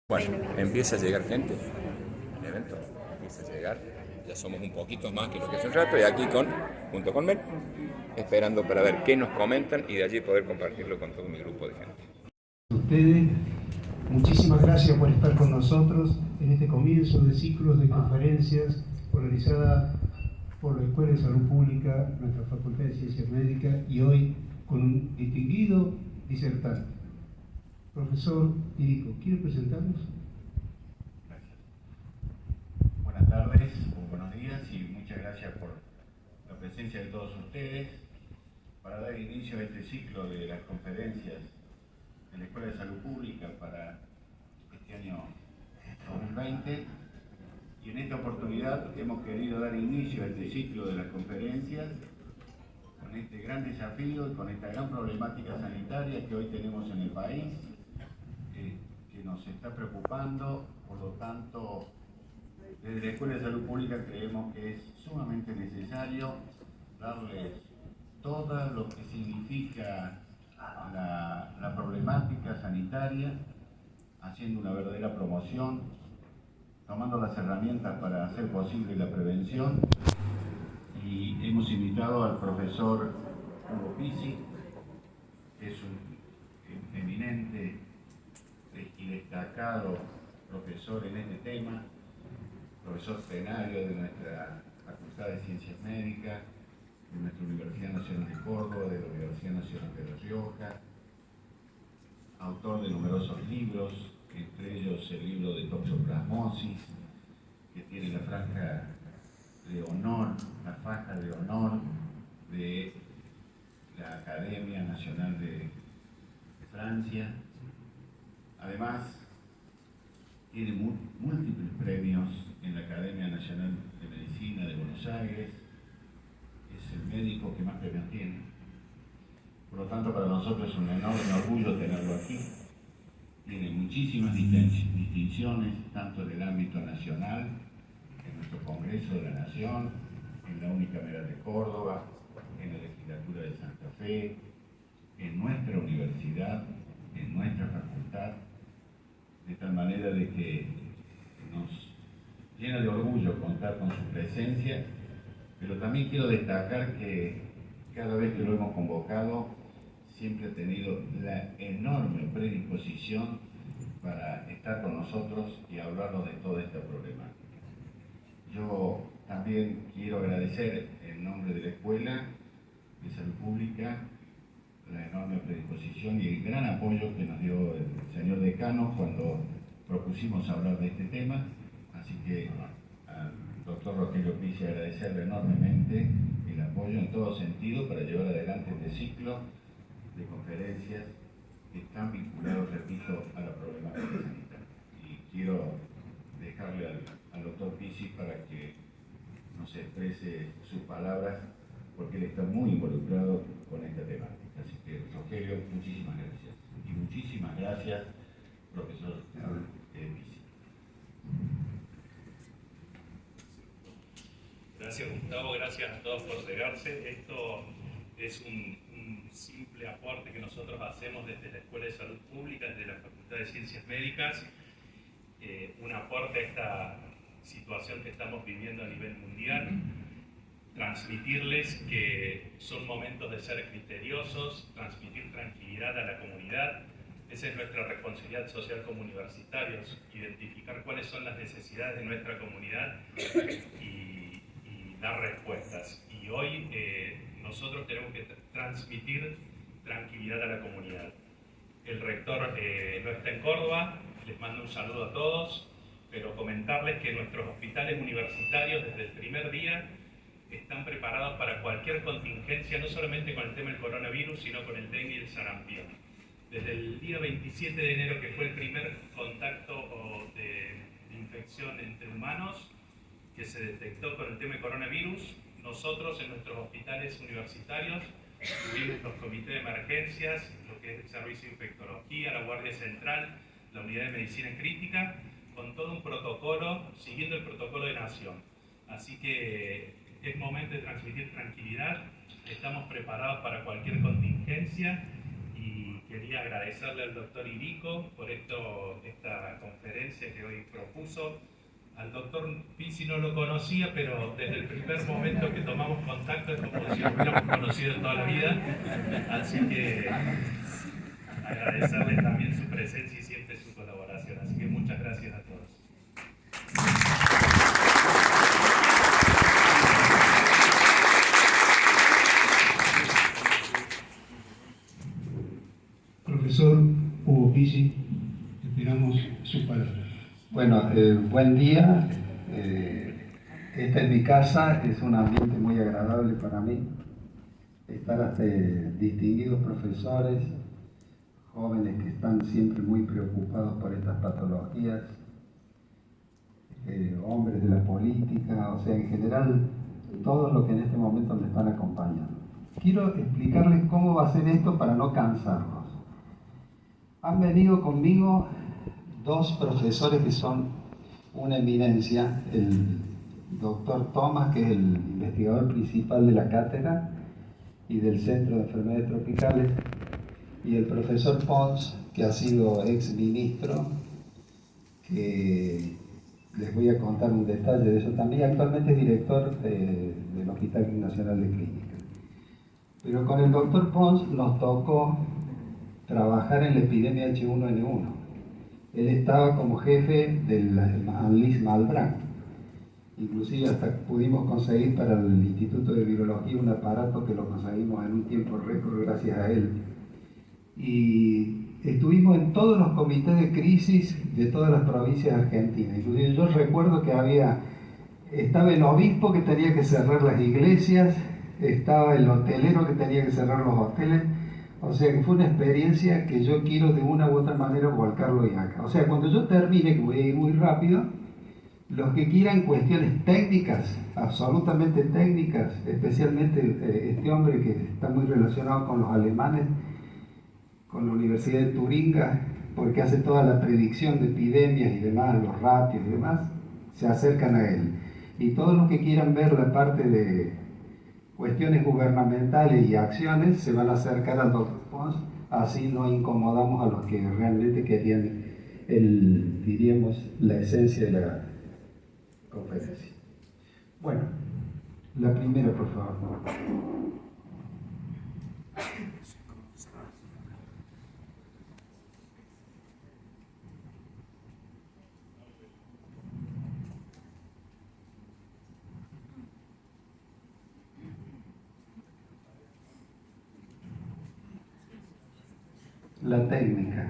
Bueno, empieza a llegar gente al evento, empieza a llegar, ya somos un poquito más que lo que hace un rato, y aquí junto con Mel, esperando para ver qué nos comentan y de allí poder compartirlo con todo mi grupo de gente. Ustedes, muchísimas gracias por estar con nosotros en este comienzo de ciclos de conferencias organizada por la Escuela de Salud Pública, nuestra Facultad de Ciencias Médicas, y hoy con un distinguido disertante. Profesor Irico, ¿quiere presentarnos? Gracias. Buenas tardes o buenos días y muchas gracias por la presencia de todos ustedes para dar inicio a este ciclo de las conferencias de la Escuela de Salud Pública para este año 2020. Y en esta oportunidad hemos querido dar inicio a este ciclo de las conferencias con este gran desafío y con esta gran problemática sanitaria que hoy tenemos en el país, que nos está preocupando. Por lo tanto, desde la Escuela de Salud Pública creemos que es sumamente necesario darles todo lo que significa la problemática sanitaria, haciendo una verdadera promoción, tomando las herramientas para hacer posible la prevención. Y hemos invitado al profesor Hugo Pisi, que es un eminente y destacado profesor en este tema, profesor plenario de nuestra Facultad de Ciencias Médicas, de nuestra Universidad Nacional de Córdoba, de la Universidad Nacional de La Rioja, autor de numerosos libros, entre ellos el libro de toxoplasmosis, que tiene la faja de honor de la Academia Nacional de Francia. Además, tiene múltiples premios en la Academia Nacional de Medicina de Buenos Aires. Es el médico que más premios tiene. Por lo tanto, para nosotros es un enorme orgullo tenerlo aquí. Tiene muchísimas distinciones, tanto en el ámbito nacional, en nuestro Congreso de la Nación, en la Unicameral de Córdoba, en la Legislatura de Santa Fe, en nuestra universidad, en nuestra facultad, de tal manera de que nos llena de orgullo contar con su presencia, pero también quiero destacar que cada vez que lo hemos convocado siempre ha tenido la enorme predisposición para estar con nosotros y hablarnos de toda esta problemática. Yo también quiero agradecer en nombre de la Escuela de Salud Pública la enorme predisposición y el gran apoyo que nos dio el señor decano cuando propusimos hablar de este tema. Así que al doctor Rogelio Pisi agradecerle enormemente el apoyo en todo sentido para llevar adelante este ciclo de conferencias que están vinculados, repito, a la problemática sanitaria. Y quiero dejarle al doctor Pisi para que nos exprese sus palabras, porque él está muy involucrado con esta temática. Así que, Rogelio, muchísimas gracias. Y muchísimas gracias, profesor Pisi. Gracias, Gustavo, gracias a todos por llegarse. Esto es un simple aporte que nosotros hacemos desde la Escuela de Salud Pública, desde la Facultad de Ciencias Médicas, un aporte a esta situación que estamos viviendo a nivel mundial. Transmitirles que son momentos de ser criteriosos, transmitir tranquilidad a la comunidad. Esa es nuestra responsabilidad social como universitarios, identificar cuáles son las necesidades de nuestra comunidad y dar respuestas. Y hoy nosotros tenemos que transmitir tranquilidad a la comunidad. El rector no está en Córdoba, les mando un saludo a todos, pero comentarles que nuestros hospitales universitarios desde el primer día están preparados para cualquier contingencia, no solamente con el tema del coronavirus, sino con el dengue y el sarampión. Desde el día 27 de enero, que fue el primer contacto de infección entre humanos que se detectó con el tema del coronavirus, nosotros en nuestros hospitales universitarios tuvimos los comités de emergencias, lo que es el servicio de infectología, la Guardia Central, la unidad de medicina crítica, con todo un protocolo, siguiendo el protocolo de nación. Así que es momento de transmitir tranquilidad, estamos preparados para cualquier contingencia y que quería agradecerle al doctor Irico por esta conferencia que hoy propuso. Al doctor Pizzi no lo conocía, pero desde el primer momento que tomamos contacto es como si lo hubiéramos conocido toda la vida. Así que agradecerle también su presencia y siempre su colaboración. Así que muchas gracias a todos. Profesor Hugo Pizzi, esperamos su palabra. Bueno, buen día. Esta es mi casa, es un ambiente muy agradable para mí. Estar ante distinguidos profesores, jóvenes que están siempre muy preocupados por estas patologías, hombres de la política, o sea, en general, todos los que en este momento me están acompañando. Quiero explicarles cómo va a ser esto para no cansarlos. Han venido conmigo dos profesores que son una eminencia, el doctor Thomas, que es el investigador principal de la cátedra y del Centro de Enfermedades Tropicales, y el profesor Pons, que ha sido ex ministro, que les voy a contar un detalle de eso también, actualmente es director del Hospital Nacional de Clínica. Pero con el doctor Pons nos tocó trabajar en la epidemia H1N1. Él estaba como jefe del ANLIS Malbrán. Inclusive hasta pudimos conseguir para el Instituto de Virología un aparato que lo conseguimos en un tiempo récord gracias a él. Y estuvimos en todos los comités de crisis de todas las provincias argentinas. Inclusive yo recuerdo que estaba el obispo que tenía que cerrar las iglesias, estaba el hotelero que tenía que cerrar los hoteles. O sea que fue una experiencia que yo quiero de una u otra manera volcarlo acá. O sea, cuando yo termine, que voy a ir muy rápido, los que quieran cuestiones técnicas, absolutamente técnicas, especialmente este hombre que está muy relacionado con los alemanes, con la Universidad de Turinga, porque hace toda la predicción de epidemias y demás, los ratios y demás, se acercan a él. Y todos los que quieran ver la parte de cuestiones gubernamentales y acciones se van a acercar al doctor Pons, así no incomodamos a los que realmente querían diríamos, la esencia de la conferencia. Bueno, la primera, por favor. La técnica.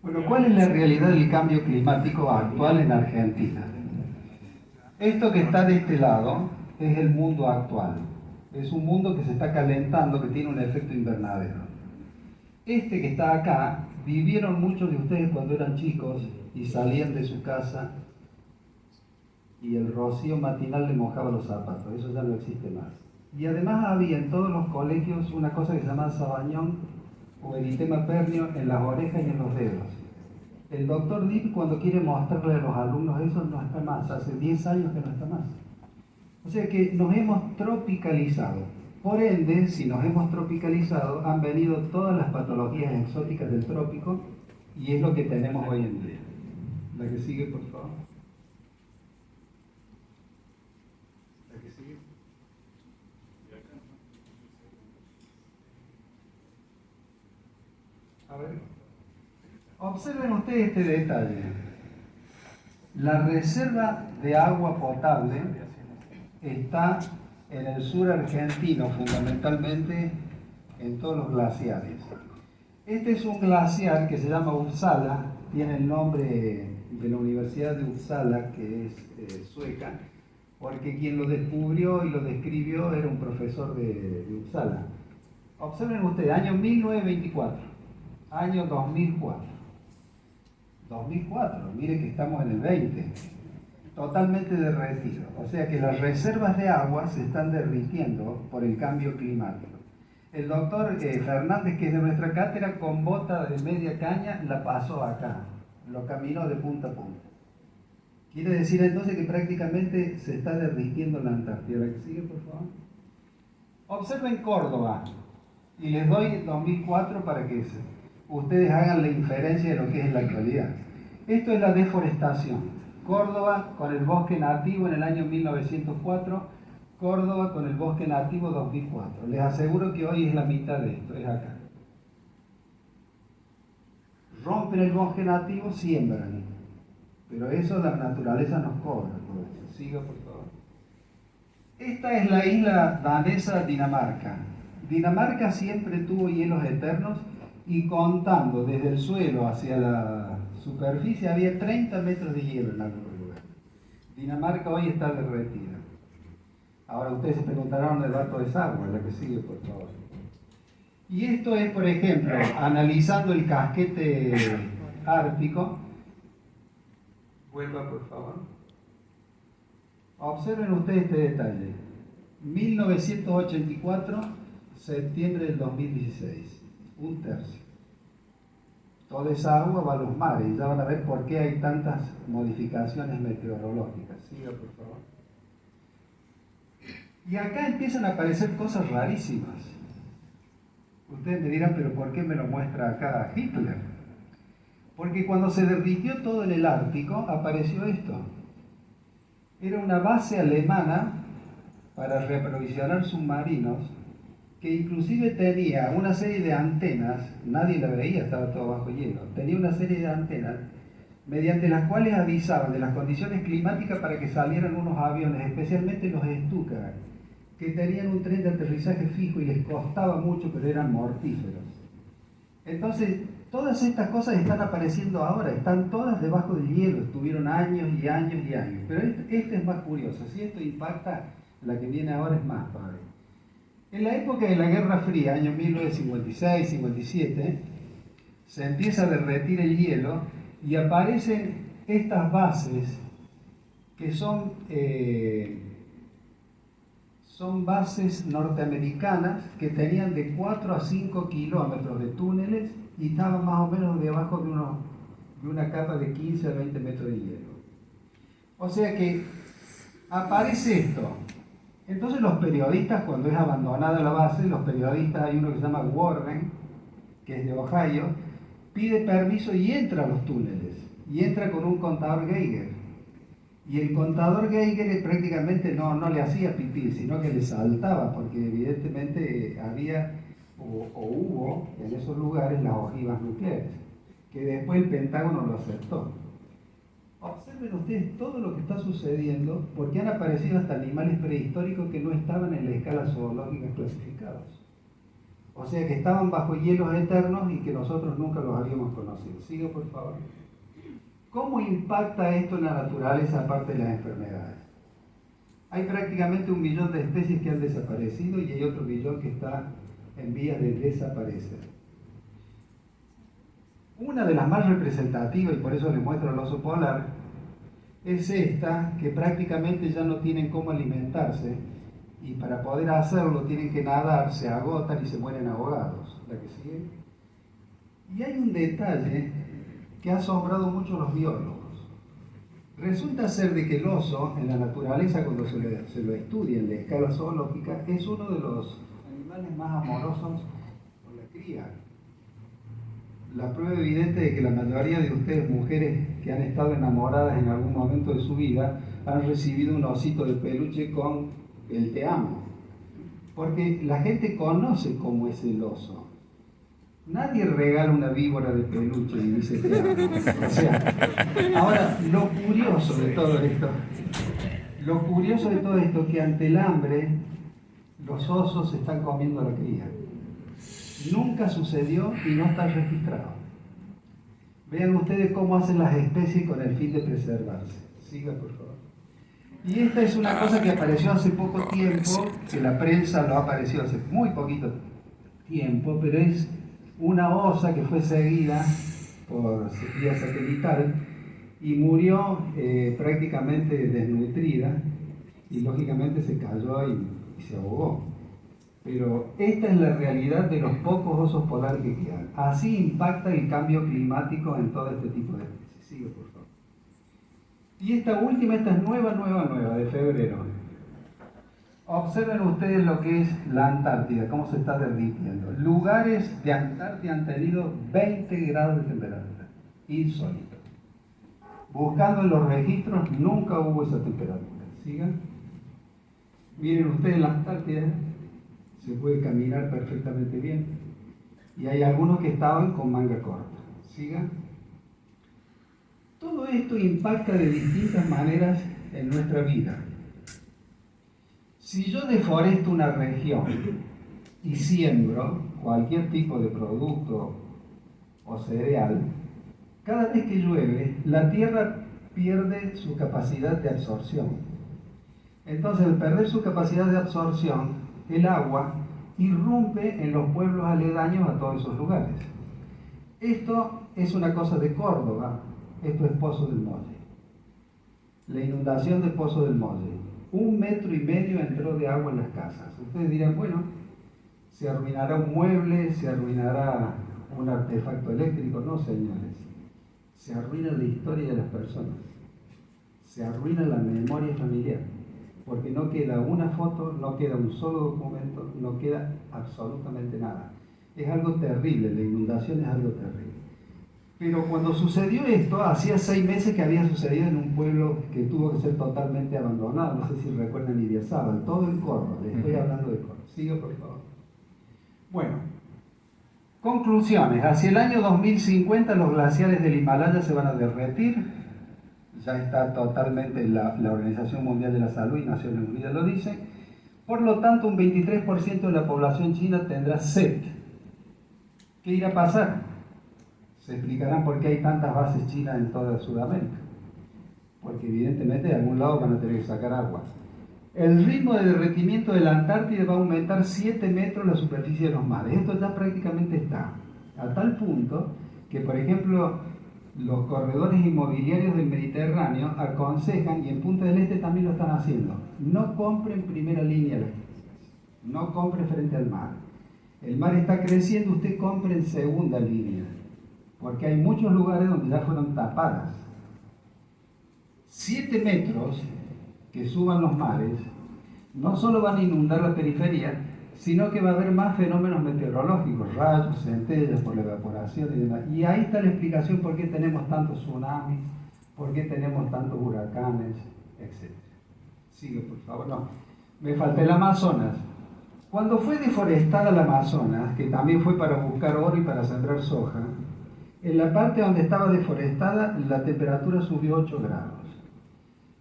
Bueno, ¿cuál es la realidad del cambio climático actual en Argentina? Esto que está de este lado es el mundo actual. Es un mundo que se está calentando, que tiene un efecto invernadero. Este que está acá, vivieron muchos de ustedes cuando eran chicos y salían de su casa y el rocío matinal le mojaba los zapatos. Eso ya no existe más. Y además había en todos los colegios una cosa que se llamaba sabañón o eritema pernio en las orejas y en los dedos. El doctor Dip, cuando quiere mostrarle a los alumnos eso, no está más. Hace 10 años que no está más. O sea que nos hemos tropicalizado. Por ende, si nos hemos tropicalizado, han venido todas las patologías exóticas del trópico y es lo que tenemos hoy en día. La que sigue, por favor. La que sigue. A ver. Observen ustedes este detalle. La reserva de agua potable está en el sur argentino, fundamentalmente en todos los glaciares. Este es un glaciar que se llama Uppsala, tiene el nombre de la Universidad de Uppsala, que es sueca, porque quien lo descubrió y lo describió era un profesor de Uppsala. Observen ustedes, año 1924, año 2004. 2004, miren que estamos en el 20. Totalmente derretido. O sea que las reservas de agua se están derritiendo por el cambio climático. El doctor Fernández, que es de nuestra cátedra, con bota de media caña, la pasó acá. Lo caminó de punta a punta. Quiere decir entonces que prácticamente se está derritiendo la Antártida. ¿La que sigue, por favor? Observen Córdoba. Y les doy 2004 para que ustedes hagan la inferencia de lo que es en la actualidad. Esto es la deforestación. Córdoba con el bosque nativo en el año 1904, Córdoba con el bosque nativo 2004. Les aseguro que hoy es la mitad de esto, es acá. Rompen el bosque nativo, siembran. Pero eso la naturaleza nos cobra por eso. Siga, por favor. Esta es la isla danesa Dinamarca. Dinamarca siempre tuvo hielos eternos y contando desde el suelo hacia la superficie había 30 metros de hielo en algunos lugares. Dinamarca hoy está derretida. Ahora ustedes se preguntarán el dato de agua, la que sigue, por favor. Y esto es, por ejemplo, analizando el casquete ártico. Vuelva, por favor. Observen ustedes este detalle. 1984, septiembre del 2016. Un tercio. Toda esa agua va a los mares y ya van a ver por qué hay tantas modificaciones meteorológicas. Siga, por favor. Y acá empiezan a aparecer cosas rarísimas. Ustedes me dirán, pero ¿por qué me lo muestra acá Hitler? Porque cuando se derritió todo en el Ártico, apareció esto. Era una base alemana para reaprovisionar submarinos, que inclusive tenía una serie de antenas, nadie la veía, estaba todo bajo hielo, tenía una serie de antenas mediante las cuales avisaban de las condiciones climáticas para que salieran unos aviones, especialmente los Stuka, que tenían un tren de aterrizaje fijo y les costaba mucho, pero eran mortíferos. Entonces, todas estas cosas están apareciendo ahora, están todas debajo del hielo, estuvieron años y años y años. Pero esta es más curiosa, si esto impacta, la que viene ahora es más todavía. En la época de la Guerra Fría, año 1956-57, se empieza a derretir el hielo y aparecen estas bases que son bases norteamericanas que tenían de 4 a 5 kilómetros de túneles y estaban más o menos debajo de una capa de 15 a 20 metros de hielo. O sea que aparece esto. Entonces los periodistas, cuando es abandonada la base, los periodistas, hay uno que se llama Warren, que es de Ohio, pide permiso y entra a los túneles. Y entra con un contador Geiger. Y el contador Geiger prácticamente no le hacía pipí, sino que le saltaba, porque evidentemente había o hubo en esos lugares las ojivas nucleares, que después el Pentágono lo aceptó. Observen ustedes todo lo que está sucediendo, porque han aparecido hasta animales prehistóricos que no estaban en la escala zoológica clasificados. O sea que estaban bajo hielos eternos y que nosotros nunca los habíamos conocido. Siga, por favor. ¿Cómo impacta esto en la naturaleza aparte de las enfermedades? Hay prácticamente 1 millón de especies que han desaparecido y hay otro millón que está en vías de desaparecer. Una de las más representativas, y por eso les muestro el oso polar, es esta, que prácticamente ya no tienen cómo alimentarse y para poder hacerlo tienen que nadar, se agotan y se mueren ahogados. ¿La que sigue? Y hay un detalle que ha asombrado mucho a los biólogos. Resulta ser de que el oso, en la naturaleza, cuando se lo estudia en la escala zoológica, es uno de los animales más amorosos por la cría. La prueba evidente de que la mayoría de ustedes, mujeres que han estado enamoradas en algún momento de su vida, han recibido un osito de peluche con el te amo. Porque la gente conoce cómo es el oso. Nadie regala una víbora de peluche y dice te amo. O sea, ahora, lo curioso de todo esto es que ante el hambre, los osos se están comiendo a la cría. Nunca sucedió y no está registrado. Vean ustedes cómo hacen las especies con el fin de preservarse. Siga, por favor. Y esta es una cosa que apareció hace poco tiempo, que la prensa lo apareció hace muy poquito tiempo, pero es una osa que fue seguida por vía satelital y murió prácticamente desnutrida y lógicamente se cayó y se ahogó. Pero esta es la realidad de los pocos osos polares que quedan. Así impacta el cambio climático en todo este tipo de especies. Sigue, por favor. Y esta última, esta es nueva, de febrero. Observen ustedes lo que es la Antártida, cómo se está derritiendo. Lugares de Antártida han tenido 20 grados de temperatura. Insólito. Buscando en los registros, nunca hubo esa temperatura. ¿Sigan? Miren ustedes la Antártida, se puede caminar perfectamente bien. Y hay algunos que estaban con manga corta. ¿Sigan? Todo esto impacta de distintas maneras en nuestra vida. Si yo deforesto una región y siembro cualquier tipo de producto o cereal, cada vez que llueve, la tierra pierde su capacidad de absorción. Entonces, al perder su capacidad de absorción, el agua irrumpe en los pueblos aledaños a todos esos lugares. Esto es una cosa de Córdoba, esto es Pozo del Molle. La inundación de Pozo del Molle. 1,5 metros entró de agua en las casas. Ustedes dirán, bueno, se arruinará un mueble, se arruinará un artefacto eléctrico. No, señores. Se arruina la historia de las personas. Se arruina la memoria familiar. Porque no queda una foto, no queda un solo documento, no queda absolutamente nada. Es algo terrible, la inundación es algo terrible. Pero cuando sucedió esto, hacía 6 meses que había sucedido en un pueblo que tuvo que ser totalmente abandonado. No sé si recuerdan Idiazábal, todo en Córdoba. Les estoy hablando de Córdoba. Sigue, por favor. Bueno, conclusiones. Hacia el año 2050 los glaciares del Himalaya se van a derretir. Ya está totalmente la Organización Mundial de la Salud y Naciones Unidas lo dicen. Por lo tanto, un 23% de la población china tendrá sed. ¿Qué irá a pasar? Se explicarán por qué hay tantas bases chinas en toda Sudamérica. Porque evidentemente de algún lado van a tener que sacar agua. El ritmo de derretimiento de la Antártida va a aumentar 7 metros la superficie de los mares. Esto ya prácticamente está. A tal punto que, por ejemplo, los corredores inmobiliarios del Mediterráneo aconsejan, y en Punta del Este también lo están haciendo, no compren primera línea las casas. No compren frente al mar. El mar está creciendo, usted compre en segunda línea. Porque hay muchos lugares donde ya fueron tapadas. 7 metros que suban los mares no solo van a inundar la periferia, sino que va a haber más fenómenos meteorológicos, rayos, centellas por la evaporación y demás. Y ahí está la explicación por qué tenemos tantos tsunamis, por qué tenemos tantos huracanes, etc. Sigue, por favor. No, me falta el Amazonas. Cuando fue deforestada el Amazonas, que también fue para buscar oro y para sembrar soja, en la parte donde estaba deforestada la temperatura subió 8 grados.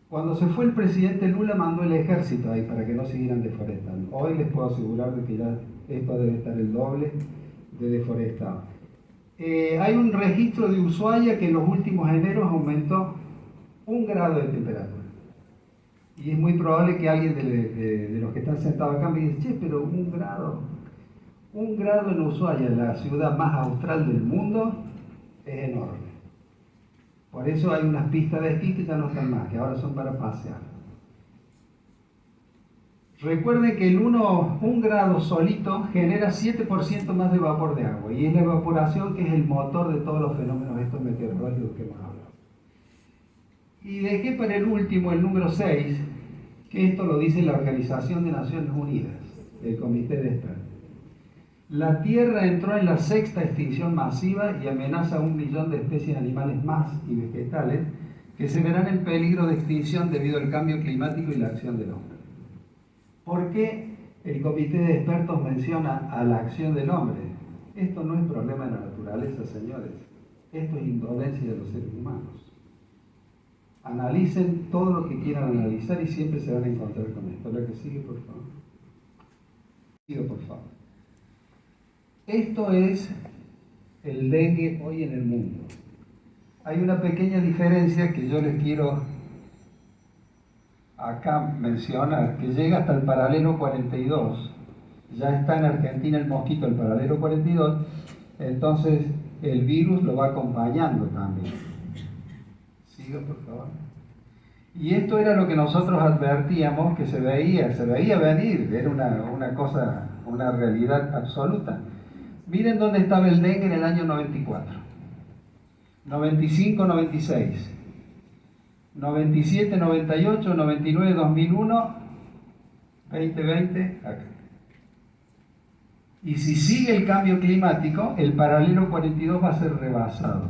Cuando se fue el presidente Lula mandó el ejército ahí para que no siguieran deforestando. Hoy les puedo asegurar de que ya esto debe estar el doble de deforestado. Hay un registro de Ushuaia que en los últimos eneros aumentó 1 grado de temperatura. Y es muy probable que alguien de los que están sentados acá me diga, che, pero 1 grado en Ushuaia, la ciudad más austral del mundo, es enorme. Por eso hay unas pistas de esquí que ya no están más, que ahora son para pasear. Recuerden que el 1 grado solito genera 7% más de vapor de agua, y es la evaporación que es el motor de todos los fenómenos estos meteorológicos que hemos hablado. Y dejé para el último, el número 6, que esto lo dice la Organización de Naciones Unidas, el Comité de Expertos. La Tierra entró en la 6ª extinción masiva y amenaza a 1 millón de especies animales más y vegetales que se verán en peligro de extinción debido al cambio climático y la acción del hombre. ¿Por qué el Comité de Expertos menciona a la acción del hombre? Esto no es problema de la naturaleza, señores. Esto es indolencia de los seres humanos. Analicen todo lo que quieran analizar y siempre se van a encontrar con esto. La que sigue, por favor. Sigue, por favor. Esto es el dengue hoy en el mundo. Hay una pequeña diferencia que yo les quiero acá mencionar, que llega hasta el paralelo 42. Ya está en Argentina el mosquito, el paralelo 42, entonces el virus lo va acompañando también. Siga, por favor. Y esto era lo que nosotros advertíamos que se veía venir, era una cosa una realidad absoluta. Miren dónde estaba el dengue en el año 94, 95, 96, 97, 98, 99, 2001, 2020, acá. Y si sigue el cambio climático, el paralelo 42 va a ser rebasado.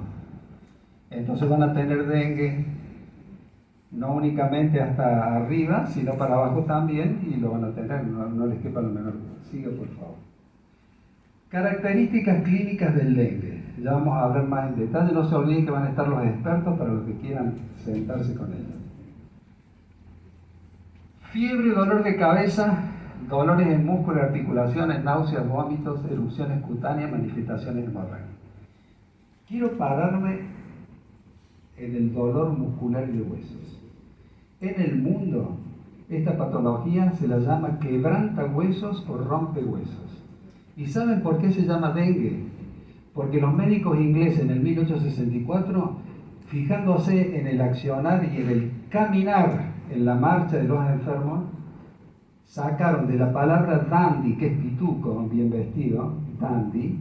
Entonces van a tener dengue no únicamente hasta arriba, sino para abajo también, y lo van a tener, no les quepa lo menor. Siga, por favor. Características clínicas del dengue. Ya vamos a hablar más en detalle. No se olviden que van a estar los expertos para los que quieran sentarse con ellos. Fiebre, dolor de cabeza, dolores en músculos y articulaciones, náuseas, vómitos, erupciones cutáneas, manifestaciones hemorrágicas. Quiero pararme en el dolor muscular y de huesos. En el mundo, esta patología se la llama quebrantahuesos o rompehuesos. ¿Y saben por qué se llama dengue? Porque los médicos ingleses en el 1864, fijándose en el accionar y en el caminar en la marcha de los enfermos, sacaron de la palabra dandy, que es pituco, bien vestido, dandy,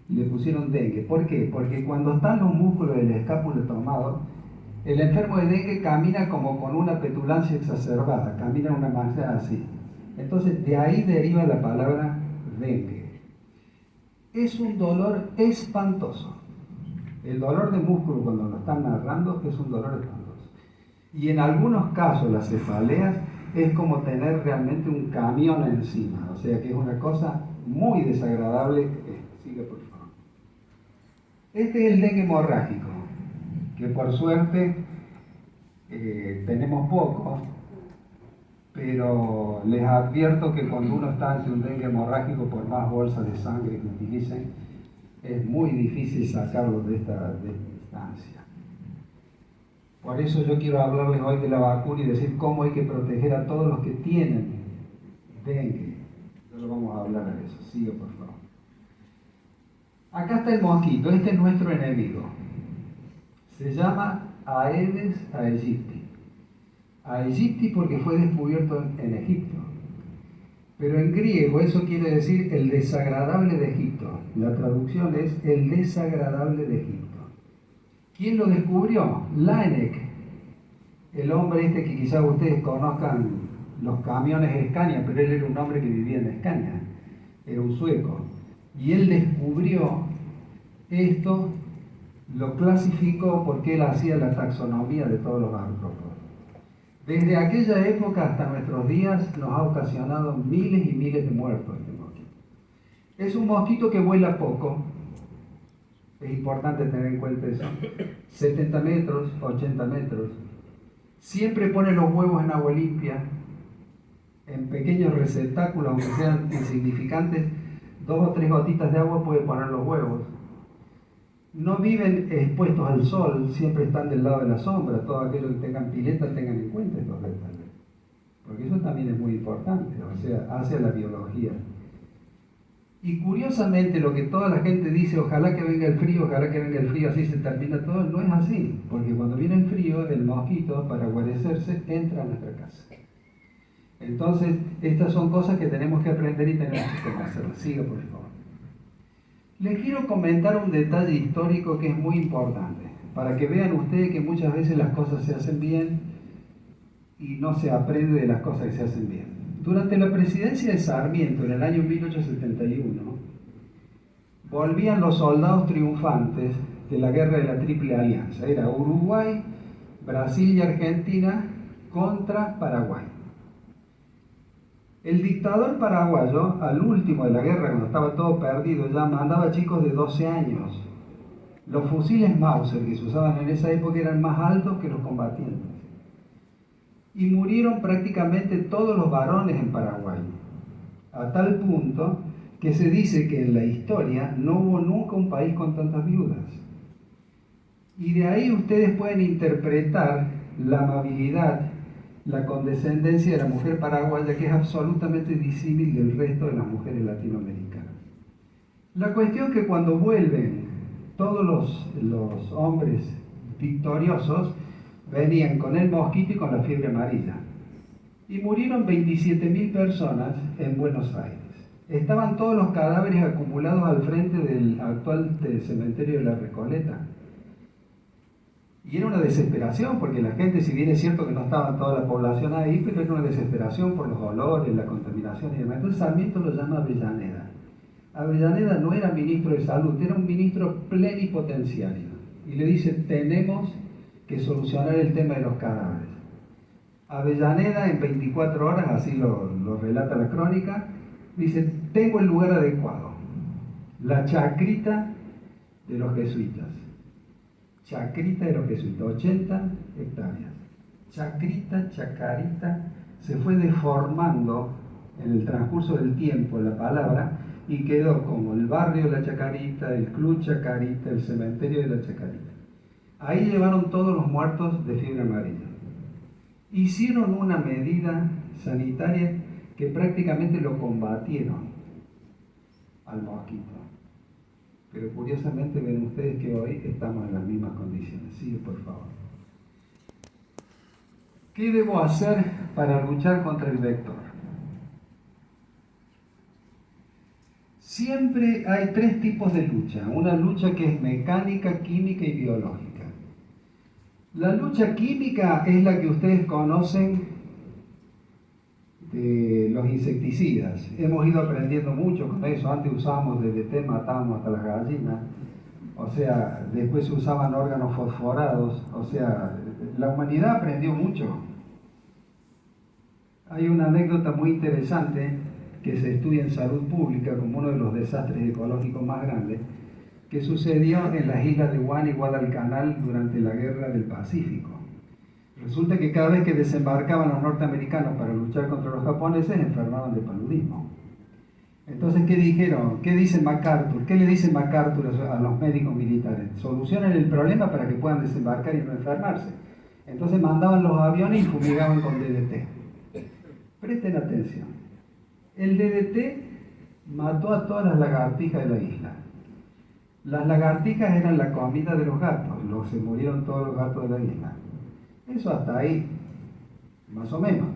y le pusieron dengue. ¿Por qué? Porque cuando están los músculos del escápulo tomados, el enfermo de dengue camina como con una petulancia exacerbada, camina de una manera así. Entonces, de ahí deriva la palabra dengue. Es un dolor espantoso. El dolor de músculo, cuando lo están narrando, es un dolor espantoso. Y en algunos casos, las cefaleas es como tener realmente un camión encima. O sea que es una cosa muy desagradable. Sigue, por favor. Este es el dengue hemorrágico, que por suerte tenemos poco, pero les advierto que cuando uno está ante un dengue hemorrágico, por más bolsas de sangre que utilicen, es muy difícil sacarlo de esta instancia. Por eso yo quiero hablarles hoy de la vacuna y decir cómo hay que proteger a todos los que tienen dengue. No lo vamos a hablar de eso. Sigue, por favor. Acá está el mosquito. Este es nuestro enemigo. Se llama Aedes aegypti. Aegypti porque fue descubierto en Egipto. Pero en griego eso quiere decir el desagradable de Egipto. La traducción es el desagradable de Egipto. ¿Quién lo descubrió? Laennec, el hombre este que quizás ustedes conozcan los camiones Scania, pero él era un hombre que vivía en Scania, era un sueco. Y él descubrió esto, lo clasificó porque él hacía la taxonomía de todos los artrópodos. Desde aquella época hasta nuestros días nos ha ocasionado miles y miles de muertos este mosquito. Es un mosquito que vuela poco. Es importante tener en cuenta eso. 70 metros, 80 metros. Siempre pone los huevos en agua limpia, en pequeños receptáculos, aunque sean insignificantes. 2 o 3 gotitas de agua puede poner los huevos. No viven expuestos al sol, siempre están del lado de la sombra. Todos aquellos que tengan pileta tengan en cuenta estos detalles. Porque eso también es muy importante, o sea, hace la biología. Y curiosamente lo que toda la gente dice, ojalá que venga el frío, así se termina todo, no es así, porque cuando viene el frío, el mosquito, para guarecerse, entra a nuestra casa. Entonces, estas son cosas que tenemos que aprender y tenemos que conocerlas. Siga, por favor. Les quiero comentar un detalle histórico que es muy importante, para que vean ustedes que muchas veces las cosas se hacen bien y no se aprende de las cosas que se hacen bien. Durante la presidencia de Sarmiento, en el año 1871, volvían los soldados triunfantes de la guerra de la Triple Alianza. Era Uruguay, Brasil y Argentina contra Paraguay. El dictador paraguayo, al último de la guerra, cuando estaba todo perdido, ya mandaba chicos de 12 años. Los fusiles Mauser que se usaban en esa época eran más altos que los combatientes. Y murieron prácticamente todos los varones en Paraguay, a tal punto que se dice que en la historia no hubo nunca un país con tantas viudas. Y de ahí ustedes pueden interpretar la amabilidad, la condescendencia de la mujer paraguaya, que es absolutamente disímil del resto de las mujeres latinoamericanas. La cuestión es que cuando vuelven todos los hombres victoriosos, venían con el mosquito y con la fiebre amarilla. Y murieron 27.000 personas en Buenos Aires. estaban todos los cadáveres acumulados al frente del actual cementerio de la Recoleta. Y era una desesperación, porque la gente, si bien es cierto que no estaba toda la población ahí, pero era una desesperación por los olores, la contaminación y demás. Entonces Sarmiento lo llama Avellaneda. Avellaneda no era ministro de salud, era un ministro plenipotenciario. Y le dice, tenemos que solucionar el tema de los cadáveres. Avellaneda en 24 horas, así lo relata la crónica, dice, tengo el lugar adecuado, la chacrita de los jesuitas. Chacrita de los jesuitas, 80 hectáreas. Chacrita, chacarita, se fue deformando en el transcurso del tiempo la palabra y quedó como el barrio de la Chacarita, el club Chacarita, el cementerio de la Chacarita. Ahí llevaron todos los muertos de fiebre amarilla. Hicieron una medida sanitaria que prácticamente lo combatieron al mosquito. Pero curiosamente ven ustedes que hoy estamos en las mismas condiciones. Sigue, por favor. ¿Qué debo hacer para luchar contra el vector? Siempre hay tres tipos de lucha. Una lucha que es mecánica, química y biológica. La lucha química es la que ustedes conocen de los insecticidas. Hemos ido aprendiendo mucho con eso. Antes usábamos DDT, matábamos hasta las gallinas. O sea, después se usaban órganos fosforados. O sea, la humanidad aprendió mucho. Hay una anécdota muy interesante que se estudia en salud pública como uno de los desastres ecológicos más grandes, que sucedió en las islas de Guam y Guadalcanal durante la Guerra del Pacífico. Resulta que cada vez que desembarcaban los norteamericanos para luchar contra los japoneses, enfermaban de paludismo. Entonces, ¿qué dijeron? ¿Qué dice MacArthur? ¿Qué le dice MacArthur a los médicos militares? Solucionen el problema para que puedan desembarcar y no enfermarse. Entonces mandaban los aviones y fumigaban con DDT. Presten atención. El DDT mató a todas las lagartijas de la isla. Las lagartijas eran la comida de los gatos, se murieron todos los gatos de la isla. Eso hasta ahí, más o menos.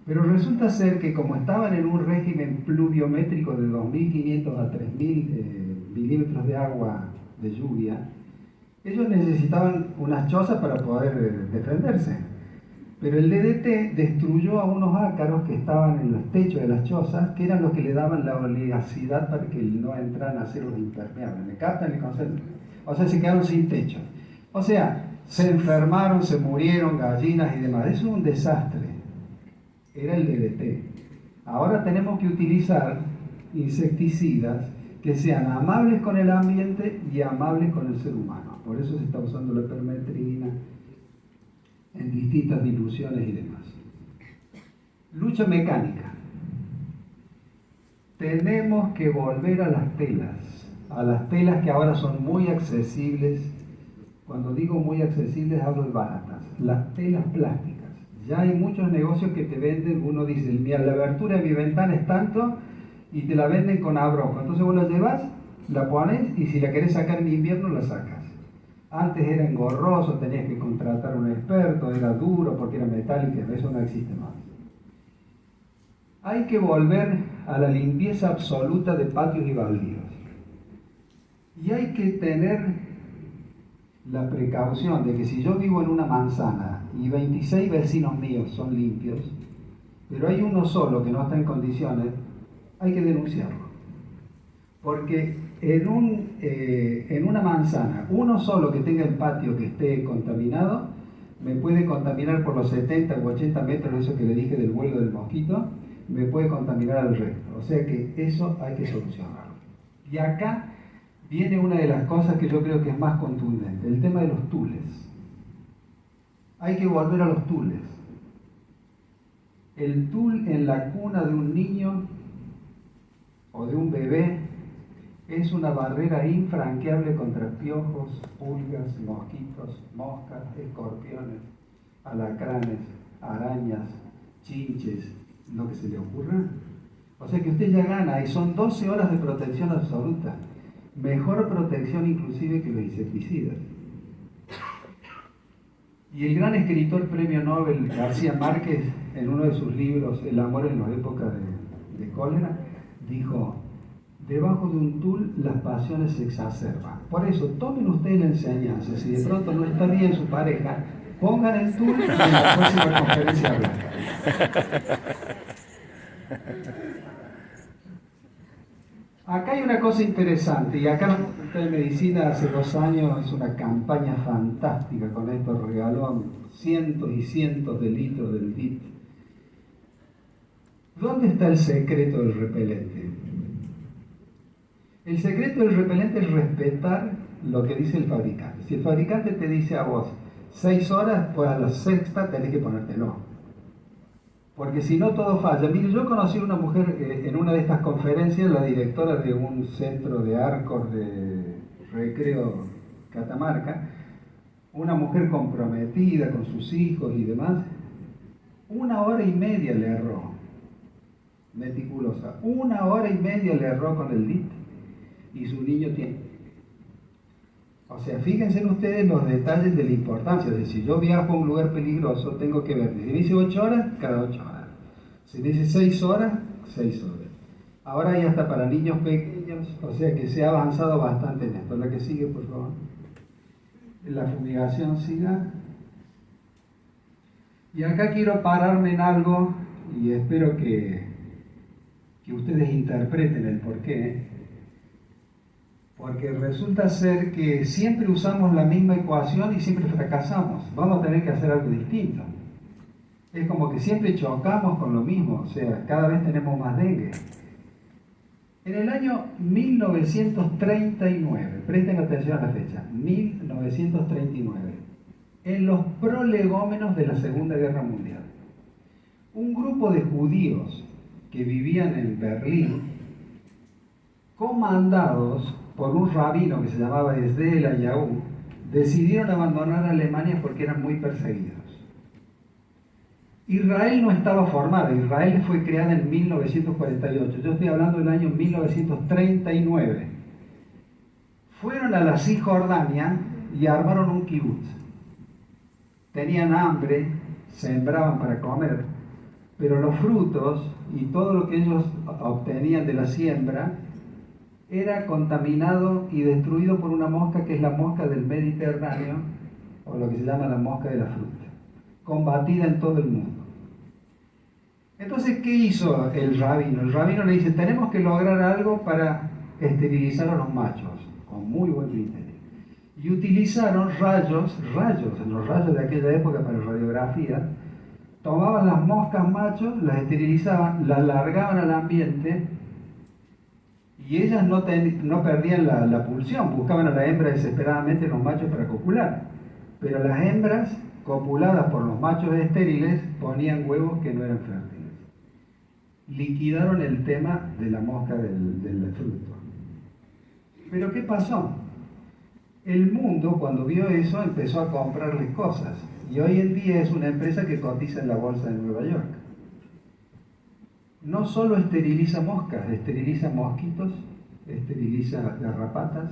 Pero resulta ser que como estaban en un régimen pluviométrico de 2.500 a 3.000 milímetros de agua de lluvia, ellos necesitaban unas chozas para poder defenderse. Pero el DDT destruyó a unos ácaros que estaban en los techos de las chozas, que eran los que le daban la oleacidad para que no entraran a ser los impermeables. ¿Me captan el concepto? O sea, se quedaron sin techo. O sea, se enfermaron, se murieron gallinas y demás. Eso es un desastre. Era el DDT. Ahora tenemos que utilizar insecticidas que sean amables con el ambiente y amables con el ser humano. Por eso se está usando la permetrina en distintas diluciones y demás. Lucha mecánica. Tenemos que volver a las telas que ahora son muy accesibles. Cuando digo muy accesibles hablo de baratas, las telas plásticas. Ya hay muchos negocios que te venden, uno dice, mira, la abertura de mi ventana es tanto y te la venden con abrojo. Entonces vos la llevas, la pones y si la querés sacar en invierno la sacas. Antes era engorroso, tenías que contratar a un experto, era duro porque era metálico, eso no existe más. Hay que volver a la limpieza absoluta de patios y baldíos. Y hay que tener la precaución de que si yo vivo en una manzana y 26 vecinos míos son limpios, pero hay uno solo que no está en condiciones, hay que denunciarlo. Porque en una manzana, uno solo que tenga el patio que esté contaminado, me puede contaminar por los 70 u 80 metros, eso que le dije del vuelo del mosquito, me puede contaminar al resto. O sea que eso hay que solucionarlo. Y acá viene una de las cosas que yo creo que es más contundente, el tema de los tules. Hay que volver a los tules. El tul en la cuna de un niño o de un bebé es una barrera infranqueable contra piojos, pulgas, mosquitos, moscas, escorpiones, alacranes, arañas, chinches, lo que se le ocurra. O sea que usted ya gana y son 12 horas de protección absoluta. Mejor protección inclusive que los insecticidas. Y el gran escritor premio Nobel García Márquez, en uno de sus libros, El amor en la época de cólera, dijo: debajo de un tul las pasiones se exacerban. Por eso, tomen ustedes la enseñanza. Si de pronto no está bien su pareja, pongan el tul y en la próxima conferencia hablan. Acá hay una cosa interesante, y acá la Facultad de Medicina hace 2 años hizo una campaña fantástica con esto, regaló cientos y cientos de litros del DIT. ¿Dónde está el secreto del repelente? El secreto del repelente es respetar lo que dice el fabricante. Si el fabricante te dice a vos 6 horas, pues a la sexta tenés que ponértelo. Porque si no, todo falla. Mire, yo conocí a una mujer en una de estas conferencias, la directora de un centro de Arcos de recreo Catamarca, una mujer comprometida con sus hijos y demás. 1 hora y media le erró, meticulosa. 1 hora y media le erró con el DIT y su niño tiene. O sea, fíjense ustedes los detalles de la importancia. Es decir, si yo viajo a un lugar peligroso, tengo que ver. Si me dice 8 horas, cada 8 horas. Si me dice 6 horas, 6 horas. Ahora hay hasta para niños pequeños, o sea que se ha avanzado bastante en esto. La que sigue, por favor. La fumigación siga. Y acá quiero pararme en algo y espero que ustedes interpreten el porqué. Porque resulta ser que siempre usamos la misma ecuación y siempre fracasamos. Vamos a tener que hacer algo distinto. Es como que siempre chocamos con lo mismo, o sea, cada vez tenemos más dengue. En el año 1939, presten atención a la fecha, 1939, en los prolegómenos de la Segunda Guerra Mundial, un grupo de judíos que vivían en Berlín, comandados por un rabino que se llamaba Esdel Ayahu, decidieron abandonar Alemania porque eran muy perseguidos. Israel no estaba formada, Israel fue creada en 1948, yo estoy hablando del año 1939. Fueron a la Cisjordania y armaron un kibutz. Tenían hambre, sembraban para comer, pero los frutos y todo lo que ellos obtenían de la siembra era contaminado y destruido por una mosca que es la mosca del Mediterráneo, o lo que se llama la mosca de la fruta, combatida en todo el mundo. Entonces, ¿qué hizo el rabino? El rabino le dice: tenemos que lograr algo para esterilizar a los machos, con muy buen criterio. Y utilizaron rayos, los rayos de aquella época para radiografía, tomaban las moscas machos, las esterilizaban, las largaban al ambiente, y ellas no perdían la pulsión, buscaban a la hembra desesperadamente los machos para copular. Pero las hembras, copuladas por los machos estériles, ponían huevos que no eran fértiles. Liquidaron el tema de la mosca del fruto. Pero ¿qué pasó? El mundo, cuando vio eso, empezó a comprarles cosas. Y hoy en día es una empresa que cotiza en la bolsa de Nueva York. No solo esteriliza moscas, esteriliza mosquitos, esteriliza garrapatas,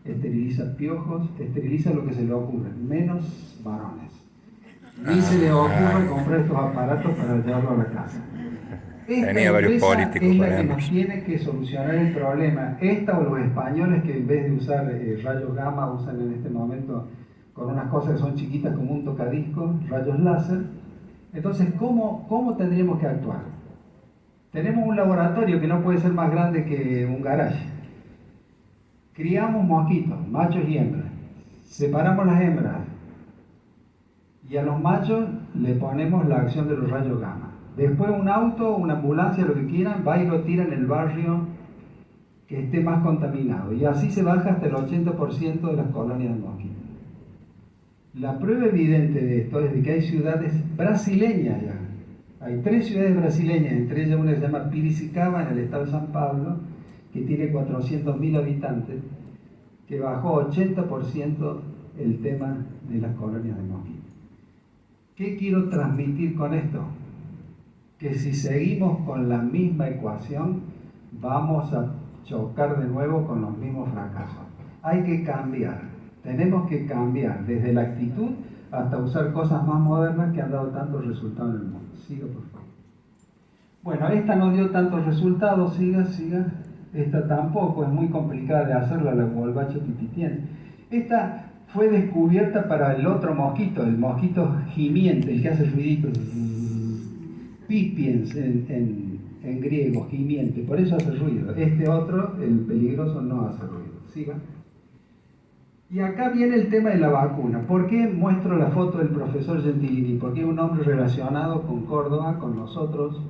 esteriliza piojos, esteriliza lo que se le ocurre, menos varones. Ni se le ocurre comprar estos aparatos para llevarlo a la casa. Tenía varios políticos es con la que ambos. nos tiene que solucionar el problema. Esta o los españoles que en vez de usar rayos gamma usan en este momento con unas cosas que son chiquitas como un tocadiscos, rayos láser. Entonces, ¿cómo tendríamos que actuar? Tenemos un laboratorio que no puede ser más grande que un garage. Criamos mosquitos, machos y hembras. Separamos las hembras y a los machos le ponemos la acción de los rayos gamma. Después un auto, una ambulancia, lo que quieran, va y lo tira en el barrio que esté más contaminado. Y así se baja hasta el 80% de las colonias de mosquitos. La prueba evidente de esto es de que hay ciudades brasileñas ya. Hay 3 ciudades brasileñas, entre ellas una que se llama Piracicaba en el estado de San Pablo, que tiene 400.000 habitantes, que bajó 80% el tema de las colonias de mosquitos. ¿Qué quiero transmitir con esto? Que si seguimos con la misma ecuación, vamos a chocar de nuevo con los mismos fracasos. Hay que cambiar, tenemos que cambiar desde la actitud hasta usar cosas más modernas que han dado tantos resultados en el mundo. Siga, por favor. Bueno, esta no dio tantos resultados, siga. Esta tampoco, es muy complicada de hacerla, la Wolbachia pipitiense. Esta fue descubierta para el otro mosquito, el mosquito gimiente, el que hace ruiditos. Pipiens en griego, gimiente, por eso hace ruido. Este otro, el peligroso, no hace ruido. Siga. Y acá viene el tema de la vacuna. ¿Por qué muestro la foto del profesor Gentilini? Porque es un hombre relacionado con Córdoba, con nosotros.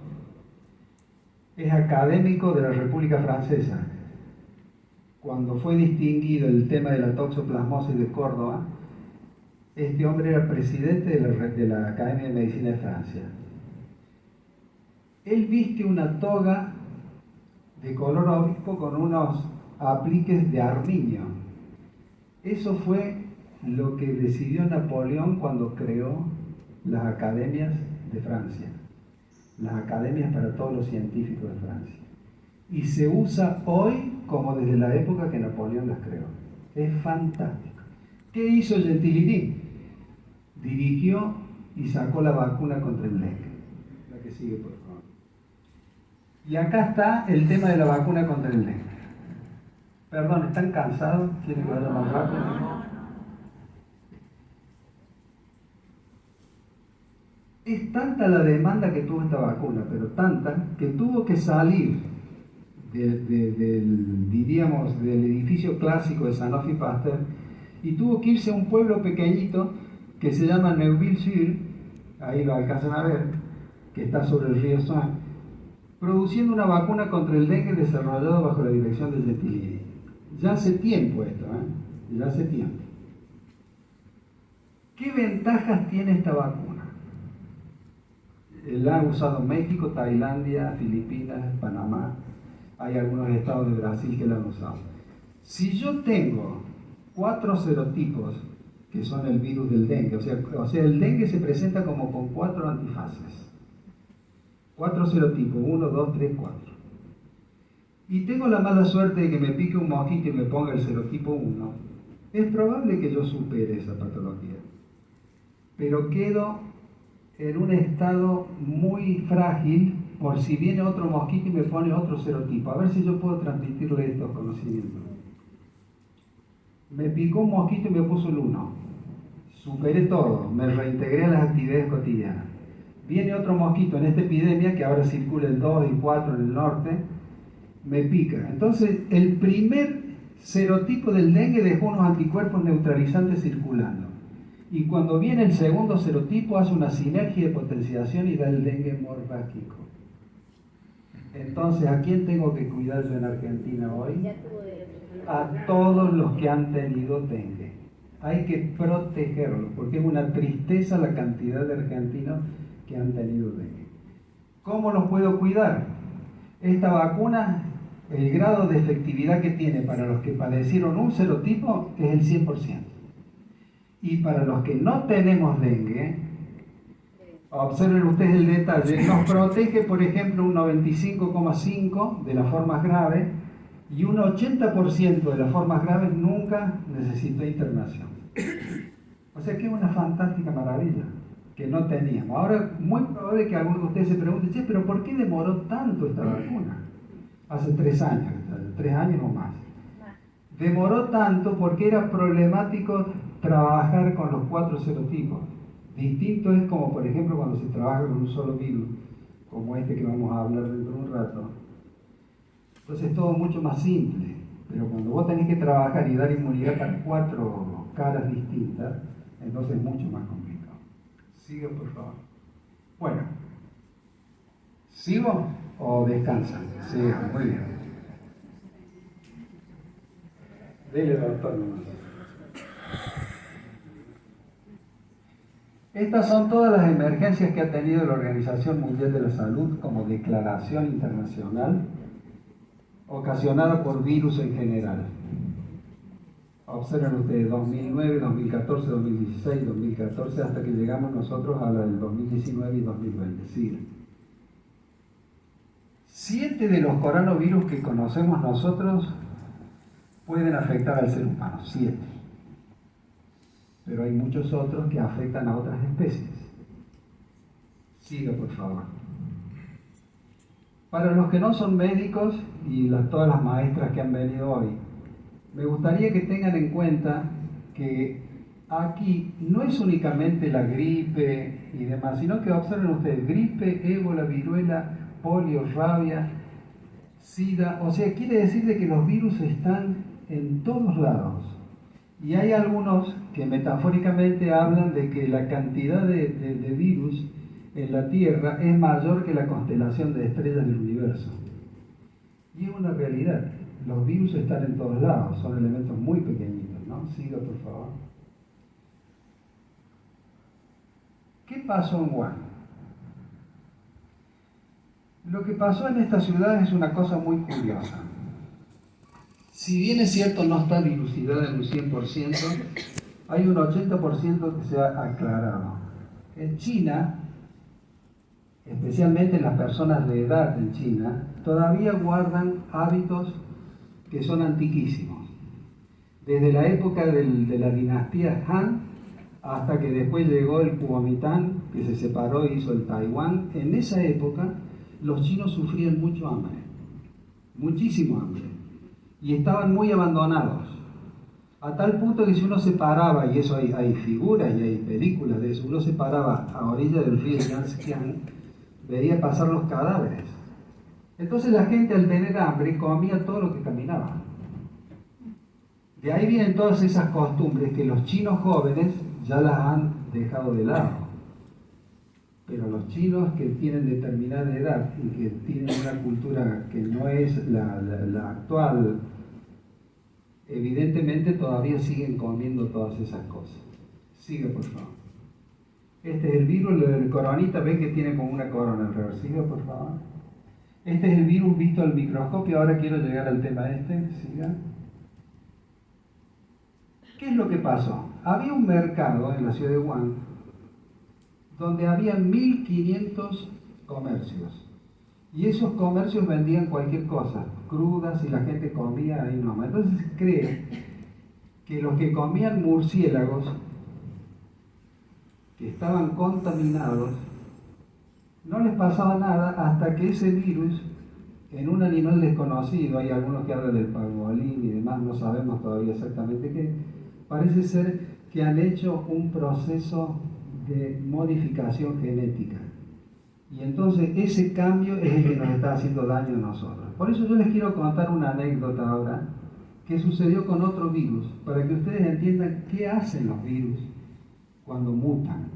Es académico de la República Francesa. Cuando fue distinguido el tema de la toxoplasmosis de Córdoba, este hombre era presidente de la Academia de Medicina de Francia. Él viste una toga de color obispo con unos apliques de armiño. Eso fue lo que decidió Napoleón cuando creó las academias de Francia. Las academias para todos los científicos de Francia. Y se usa hoy como desde la época que Napoleón las creó. Es fantástico. ¿Qué hizo Gentilini? Dirigió y sacó la vacuna contra el dengue. La que sigue, por favor. Y acá está el tema de la vacuna contra el dengue. Perdón, ¿están cansados? ¿Quieren que vaya más rápido? Es tanta la demanda que tuvo esta vacuna, pero tanta, que tuvo que salir diríamos, del edificio clásico de Sanofi Pasteur y tuvo que irse a un pueblo pequeñito que se llama Neuville-sur, ahí lo alcanzan a ver, que está sobre el río Soin, produciendo una vacuna contra el dengue desarrollado bajo la dirección de Gentilini. Ya hace tiempo esto, ya hace tiempo. ¿Qué ventajas tiene esta vacuna? La han usado México, Tailandia, Filipinas, Panamá. Hay algunos estados de Brasil que la han usado. Si yo tengo 4 serotipos que son el virus del dengue, o sea, el dengue se presenta como con 4 antifaces. 4 serotipos, 1, 2, 3, 4. Y tengo la mala suerte de que me pique un mosquito y me ponga el serotipo 1. Es probable que yo supere esa patología. Pero quedo en un estado muy frágil por si viene otro mosquito y me pone otro serotipo. A ver si yo puedo transmitirle estos conocimientos. Me picó un mosquito y me puso el 1. Superé todo, me reintegré a las actividades cotidianas. Viene otro mosquito en esta epidemia, que ahora circula el 2 y 4 en el norte, me pica. Entonces, el primer serotipo del dengue dejó unos anticuerpos neutralizantes circulando. Y cuando viene el segundo serotipo, hace una sinergia de potenciación y da el dengue morrágico. Entonces, ¿a quién tengo que cuidar yo en Argentina hoy? A todos los que han tenido dengue. Hay que protegerlos, porque es una tristeza la cantidad de argentinos que han tenido dengue. ¿Cómo los puedo cuidar? Esta vacuna, el grado de efectividad que tiene para los que padecieron un serotipo es el 100%. Y para los que no tenemos dengue, observen ustedes el detalle, nos protege, por ejemplo, un 95,5% de las formas graves y un 80% de las formas graves nunca necesitó internación. O sea que es una fantástica maravilla que no teníamos. Ahora, muy probable que algunos de ustedes se pregunten, che, pero ¿por qué demoró tanto esta vacuna? Hace 3 años, 3 años o más. Demoró tanto porque era problemático trabajar con los 4 serotipos. Distinto es como, por ejemplo, cuando se trabaja con un solo virus, como este que vamos a hablar dentro de un rato. Entonces es todo mucho más simple. Pero cuando vos tenés que trabajar y dar inmunidad a 4 caras distintas, entonces es mucho más complicado. Sigue, por favor. Bueno, ¿sigo o descansan? Sigue, muy bien. Dele, doctor. Estas son todas las emergencias que ha tenido la Organización Mundial de la Salud como declaración internacional ocasionada por virus en general. Observen ustedes, 2009, 2014, 2016, 2014, hasta que llegamos nosotros a la del 2019 y 2020. Sigue. 7 de los coronavirus que conocemos nosotros pueden afectar al ser humano, 7. Pero hay muchos otros que afectan a otras especies. Siga, por favor. Para los que no son médicos y todas las maestras que han venido hoy, me gustaría que tengan en cuenta que aquí no es únicamente la gripe y demás, sino que observen ustedes gripe, ébola, viruela, polio, rabia, sida, o sea, quiere decir de que los virus están en todos lados. Y hay algunos que metafóricamente hablan de que la cantidad de virus en la Tierra es mayor que la constelación de estrellas del universo. Y es una realidad. Los virus están en todos lados, son elementos muy pequeñitos, ¿no? Siga, por favor. ¿Qué pasó en Wuhan? Lo que pasó en esta ciudad es una cosa muy curiosa. Si bien es cierto no está dilucidada en un 100%, hay un 80% que se ha aclarado. En China, especialmente las personas de edad en China, todavía guardan hábitos que son antiquísimos. Desde la época de la dinastía Han hasta que después llegó el Kuomintang, que se separó y hizo el Taiwán, en esa época los chinos sufrían mucho hambre, muchísimo hambre, y estaban muy abandonados, a tal punto que si uno se paraba, y eso hay figuras y hay películas de eso, uno se paraba a orilla del río Yangtze, veía pasar los cadáveres. Entonces la gente al tener hambre comía todo lo que caminaba. De ahí vienen todas esas costumbres que los chinos jóvenes ya las han dejado de lado. Pero los chinos que tienen determinada edad y que tienen una cultura que no es la actual, evidentemente todavía siguen comiendo todas esas cosas. Siga, por favor. Este es el virus, el coronita, ven que tiene como una corona alrededor. Siga, por favor. Este es el virus visto al microscopio. Ahora quiero llegar al tema este. Siga. ¿Qué es lo que pasó? Había un mercado en la ciudad de Wuhan donde había 1500 comercios. Y esos comercios vendían cualquier cosa, crudas, y la gente comía ahí nomás. Entonces se cree que los que comían murciélagos, que estaban contaminados, no les pasaba nada hasta que ese virus, en un animal desconocido, hay algunos que hablan del pangolín y demás, no sabemos todavía exactamente qué, parece ser que han hecho un proceso de modificación genética. Y entonces ese cambio es el que nos está haciendo daño a nosotros. Por eso yo les quiero contar una anécdota ahora que sucedió con otro virus, para que ustedes entiendan qué hacen los virus cuando mutan.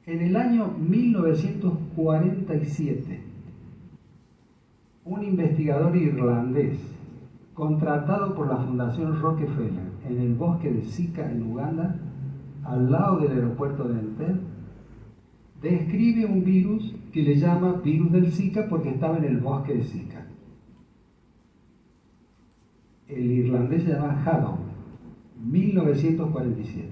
En el año 1947, un investigador irlandés, contratado por la Fundación Rockefeller en el bosque de Zika en Uganda, al lado del aeropuerto de Entebbe, describe un virus que le llama virus del Zika porque estaba en el bosque de Zika. El irlandés se llama Haddon, 1947.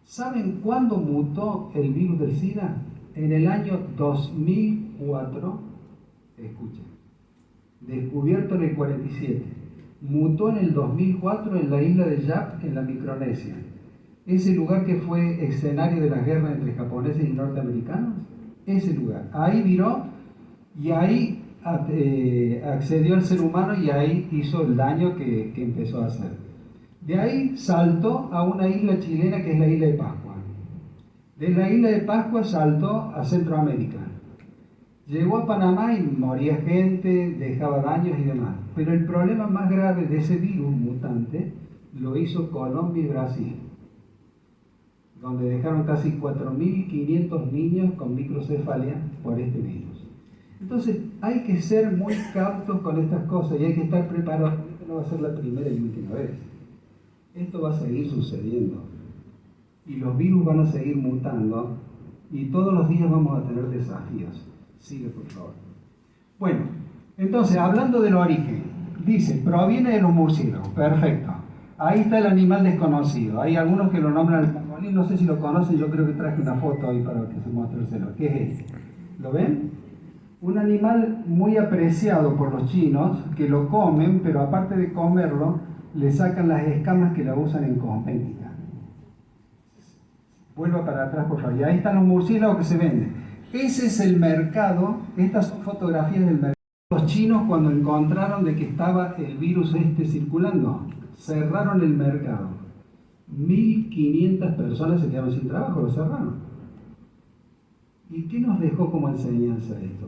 ¿Saben cuándo mutó el virus del SIDA? En el año 2004, escuchen, descubierto en el 47, mutó en el 2004 en la isla de Yap, en la Micronesia. Ese lugar que fue escenario de la guerra entre japoneses y norteamericanos, ese lugar. Ahí viró y ahí accedió al ser humano y ahí hizo el daño que empezó a hacer. De ahí saltó a una isla chilena que es la isla de Pascua. De la isla de Pascua saltó a Centroamérica. Llegó a Panamá y moría gente, dejaba daños y demás. Pero el problema más grave de ese virus mutante lo hizo Colombia y Brasil, donde dejaron casi 4.500 niños con microcefalia por este virus. Entonces hay que ser muy cautos con estas cosas y hay que estar preparados. Esto no va a ser la primera y última vez. Esto va a seguir sucediendo. Y los virus van a seguir mutando y todos los días vamos a tener desafíos. Sigue, por favor. Bueno, entonces, hablando del origen, dice, proviene de los murciélagos. Perfecto. Ahí está el animal desconocido. Hay algunos que lo nombran el pangolín, no sé si lo conocen, yo creo que traje una foto ahí para que se muestrérselo. ¿Qué es este? ¿Lo ven? Un animal muy apreciado por los chinos, que lo comen, pero aparte de comerlo, le sacan las escamas que la usan en cosmética. Vuelva para atrás, por favor. Y ahí están los murciélagos que se venden. Ese es el mercado, estas son fotografías del mercado. Los chinos, cuando encontraron de que estaba el virus circulando, cerraron el mercado. 1.500 personas se quedaron sin trabajo, lo cerraron. ¿Y qué nos dejó como enseñanza esto?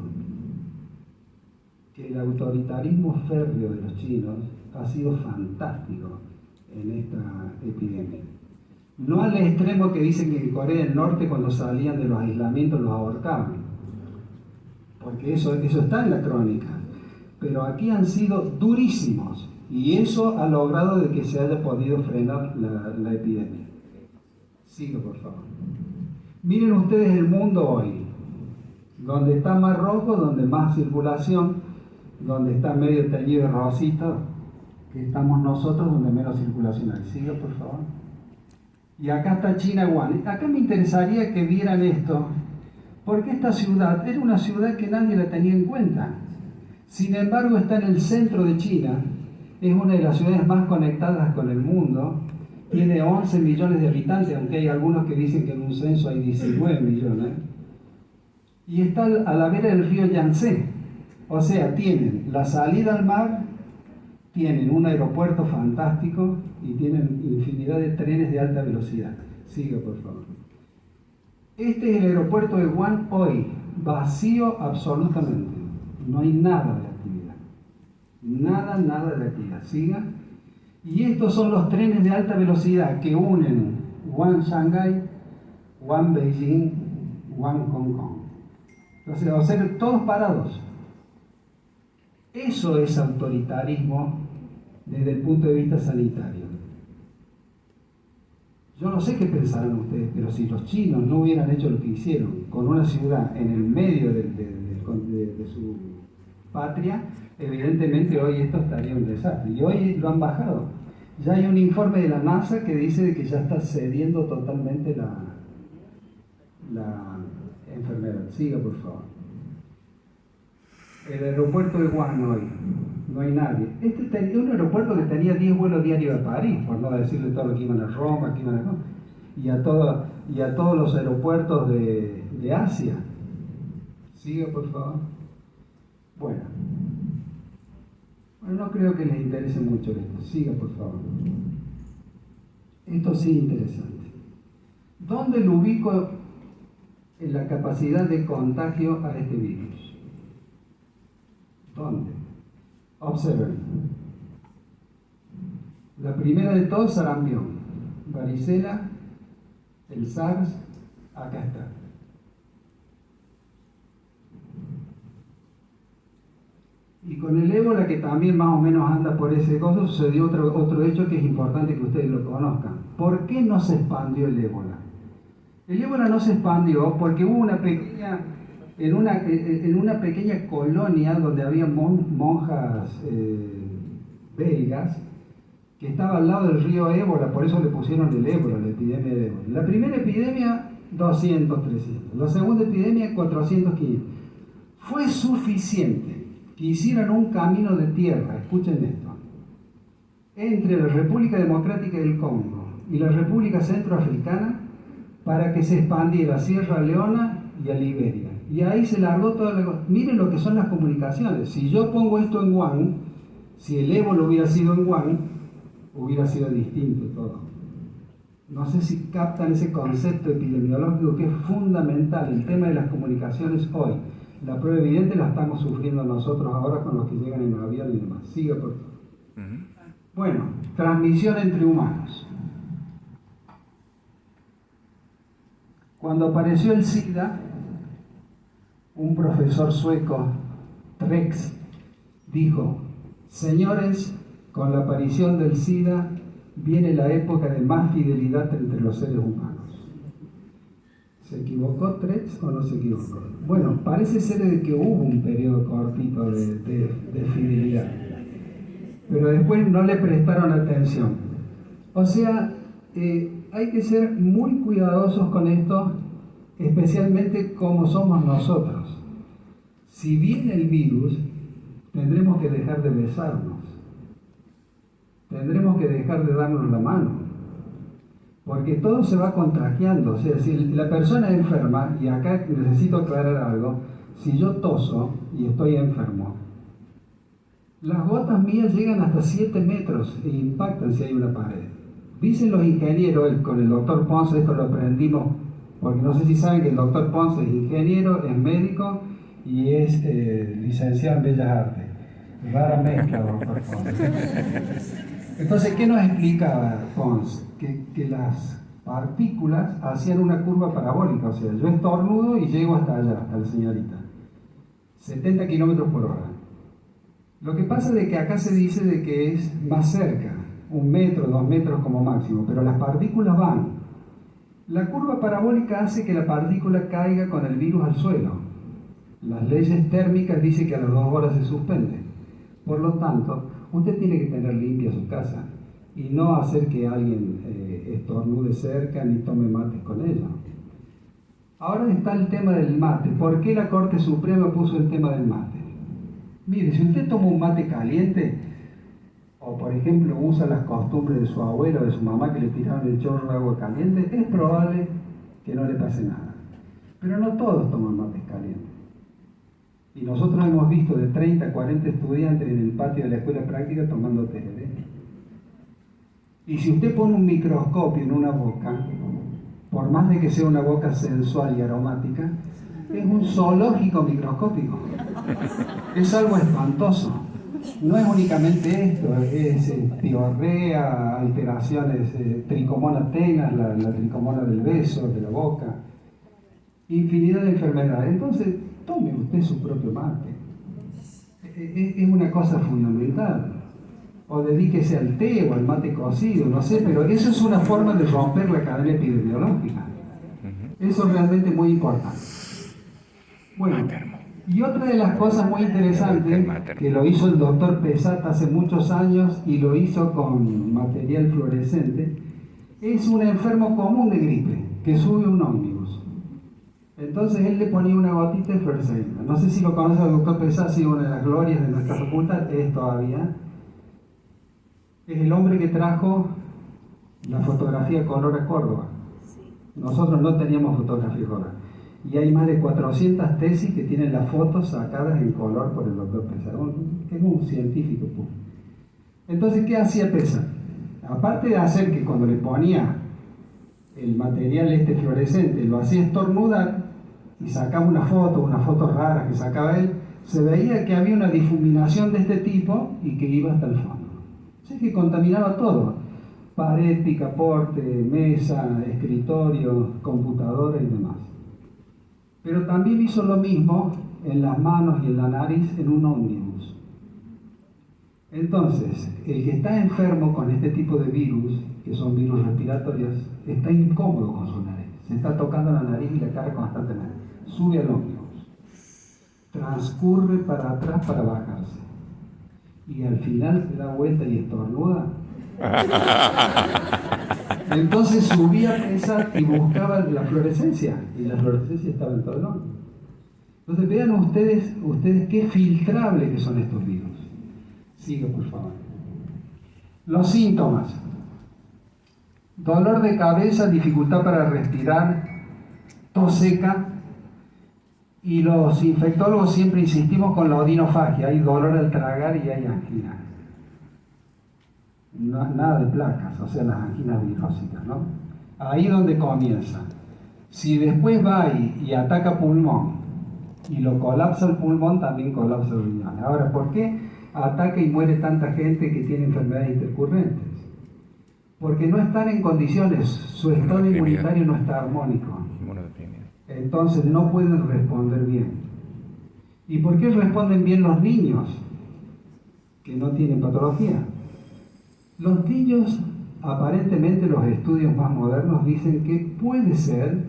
Que el autoritarismo férreo de los chinos ha sido fantástico en esta epidemia. No al extremo que dicen que en Corea del Norte, cuando salían de los aislamientos, los ahorcaban, porque eso está en la crónica, pero aquí han sido durísimos y eso ha logrado de que se haya podido frenar la epidemia. Sigue, por favor. Miren ustedes el mundo hoy, donde está más rojo, donde más circulación, donde está medio teñido de rosita, que estamos nosotros, donde menos circulación hay. Sigue, por favor. Y acá está China, Wuhan. Acá me interesaría que vieran esto, porque esta ciudad era una ciudad que nadie la tenía en cuenta. Sin embargo, está en el centro de China, es una de las ciudades más conectadas con el mundo, tiene 11 millones de habitantes, aunque hay algunos que dicen que en un censo hay 19 millones, y está a la vera del río Yangtze. O sea, tienen la salida al mar, tienen un aeropuerto fantástico y tienen infinidad de trenes de alta velocidad. Siga, por favor. Este es el aeropuerto de Wuhan hoy, vacío absolutamente. No hay nada de actividad. Nada de actividad. Siga. Y estos son los trenes de alta velocidad que unen Wuhan-Shanghai, Wuhan-Beijing, Wuhan-Hong Kong. Entonces, o sea, todos parados. Eso es autoritarismo desde el punto de vista sanitario. Yo no sé qué pensarán ustedes, pero si los chinos no hubieran hecho lo que hicieron con una ciudad en el medio de su patria, evidentemente hoy esto estaría un desastre. Y hoy lo han bajado. Ya hay un informe de la NASA que dice que ya está cediendo totalmente la enfermedad. Siga, por favor. El aeropuerto de Wuhan hoy, no hay nadie. Este tenía un aeropuerto que tenía 10 vuelos diarios a París, por no decirle todo lo que iban a Roma, que iban a... y a todos los aeropuertos de Asia. Siga, por favor. Bueno, no creo que les interese mucho esto. Siga, por favor. Esto sí es interesante. ¿Dónde lo ubico en la capacidad de contagio a este virus? ¿Dónde? Observen. La primera de todos, sarampión, varicela, el SARS, acá está. Y con el ébola, que también más o menos anda por ese coso, sucedió otro hecho que es importante que ustedes lo conozcan. ¿Por qué no se expandió el ébola? El ébola no se expandió porque hubo una pequeña... En una pequeña colonia donde había monjas belgas, que estaba al lado del río Ébola, por eso le pusieron el ébola, la epidemia de ébola. La primera epidemia, 200, 300. La segunda epidemia, 400, 500. Fue suficiente que hicieran un camino de tierra, escuchen esto, entre la República Democrática del Congo y la República Centroafricana para que se expandiera a Sierra Leona y a Liberia. Y ahí se largó toda la cosa. Miren lo que son las comunicaciones. Si yo pongo esto en Wuhan, si el ébola hubiera sido en Wuhan, hubiera sido distinto todo. No sé si captan ese concepto epidemiológico que es fundamental, el tema de las comunicaciones hoy. La prueba evidente la estamos sufriendo nosotros ahora con los que llegan en avión y demás. Siga, por favor. Bueno, transmisión entre humanos. Cuando apareció el SIDA, un profesor sueco, Trex, dijo: señores, con la aparición del SIDA viene la época de más fidelidad entre los seres humanos. ¿Se equivocó Trex o no se equivocó? Bueno, parece ser de que hubo un periodo cortito de fidelidad, pero después no le prestaron atención. O sea, hay que ser muy cuidadosos con esto, especialmente como somos nosotros. Si viene el virus, tendremos que dejar de besarnos, tendremos que dejar de darnos la mano, porque todo se va contagiando. O sea, si la persona es enferma, y acá necesito aclarar algo, si yo toso y estoy enfermo, las gotas mías llegan hasta 7 metros e impactan si hay una pared. Dicen los ingenieros, con el doctor Ponce, esto lo aprendimos, porque no sé si saben que el doctor Ponce es ingeniero, es médico y es licenciado en Bellas Artes. Rara mezcla, doctor Ponce. Entonces, ¿qué nos explicaba Ponce? Que las partículas hacían una curva parabólica, o sea, yo estornudo y llego hasta allá, hasta la señorita. 70 kilómetros por hora. Lo que pasa es que acá se dice de que es más cerca, 1 metro, 2 metros como máximo, pero las partículas van. La curva parabólica hace que la partícula caiga con el virus al suelo. Las leyes térmicas dicen que a las 2 horas se suspende. Por lo tanto, usted tiene que tener limpia su casa y no hacer que alguien estornude cerca ni tome mates con ella. Ahora está el tema del mate. ¿Por qué la Corte Suprema puso el tema del mate? Mire, si usted toma un mate caliente, o por ejemplo usa las costumbres de su abuelo o de su mamá que le tiraban el chorro de agua caliente, es probable que no le pase nada. Pero no todos toman mates calientes. Y nosotros hemos visto de 30 a 40 estudiantes en el patio de la escuela práctica tomando tereré. Y si usted pone un microscopio en una boca, por más de que sea una boca sensual y aromática, es un zoológico microscópico. Es algo espantoso. No es únicamente esto, es piorrea, alteraciones, tricomona tenas, la tricomona del beso, de la boca, infinidad de enfermedades. Entonces, tome usted su propio mate. Es una cosa fundamental. O dedíquese al té o al mate cocido, no sé, pero eso es una forma de romper la cadena epidemiológica. Eso es realmente muy importante. Bueno, y otra de las cosas muy interesantes, que lo hizo el doctor Pesat hace muchos años y lo hizo con material fluorescente, es un enfermo común de gripe que sube un ómnibus. Entonces él le ponía una gotita de fluoresceína. No sé si lo conoce el doctor Pesat, si una de las glorias de nuestra facultad es todavía. Es el hombre que trajo la fotografía color a Córdoba. Nosotros no teníamos fotografía color. Y hay más de 400 tesis que tienen las fotos sacadas en color por el doctor Pesat. Es un científico puro. Entonces, ¿qué hacía Pesat? Aparte de hacer que cuando le ponía el material fluorescente, lo hacía estornudar y sacaba unas fotos raras que sacaba él, se veía que había una difuminación de este tipo y que iba hasta el fondo. Así que contaminaba todo. Pared, picaporte, mesa, escritorio, computadora y demás. Pero también hizo lo mismo en las manos y en la nariz en un ómnibus. Entonces, el que está enfermo con este tipo de virus, que son virus respiratorios, está incómodo con su nariz. Se está tocando la nariz y la cara constantemente. Sube al ómnibus. Transcurre para atrás para bajarse. Y al final se da vuelta y estornuda. Entonces subía esa y buscaba la fluorescencia, y la fluorescencia estaba en todo el ómnibus. Entonces vean ustedes qué filtrables que son estos virus. Siga, por favor. Los síntomas: dolor de cabeza, dificultad para respirar, tos seca, y los infectólogos siempre insistimos con la odinofagia, hay dolor al tragar y hay angina. No, nada de placas, o sea, las anginas virósicas, ¿no? Ahí es donde comienza. Si después va y ataca pulmón y lo colapsa el pulmón, también colapsa el riñón. Ahora, ¿por qué ataca y muere tanta gente que tiene enfermedades intercurrentes? Porque no están en condiciones, su estado inmunitario no está armónico. Entonces no pueden responder bien. ¿Y por qué responden bien los niños que no tienen patología? Los niños, aparentemente los estudios más modernos dicen que puede ser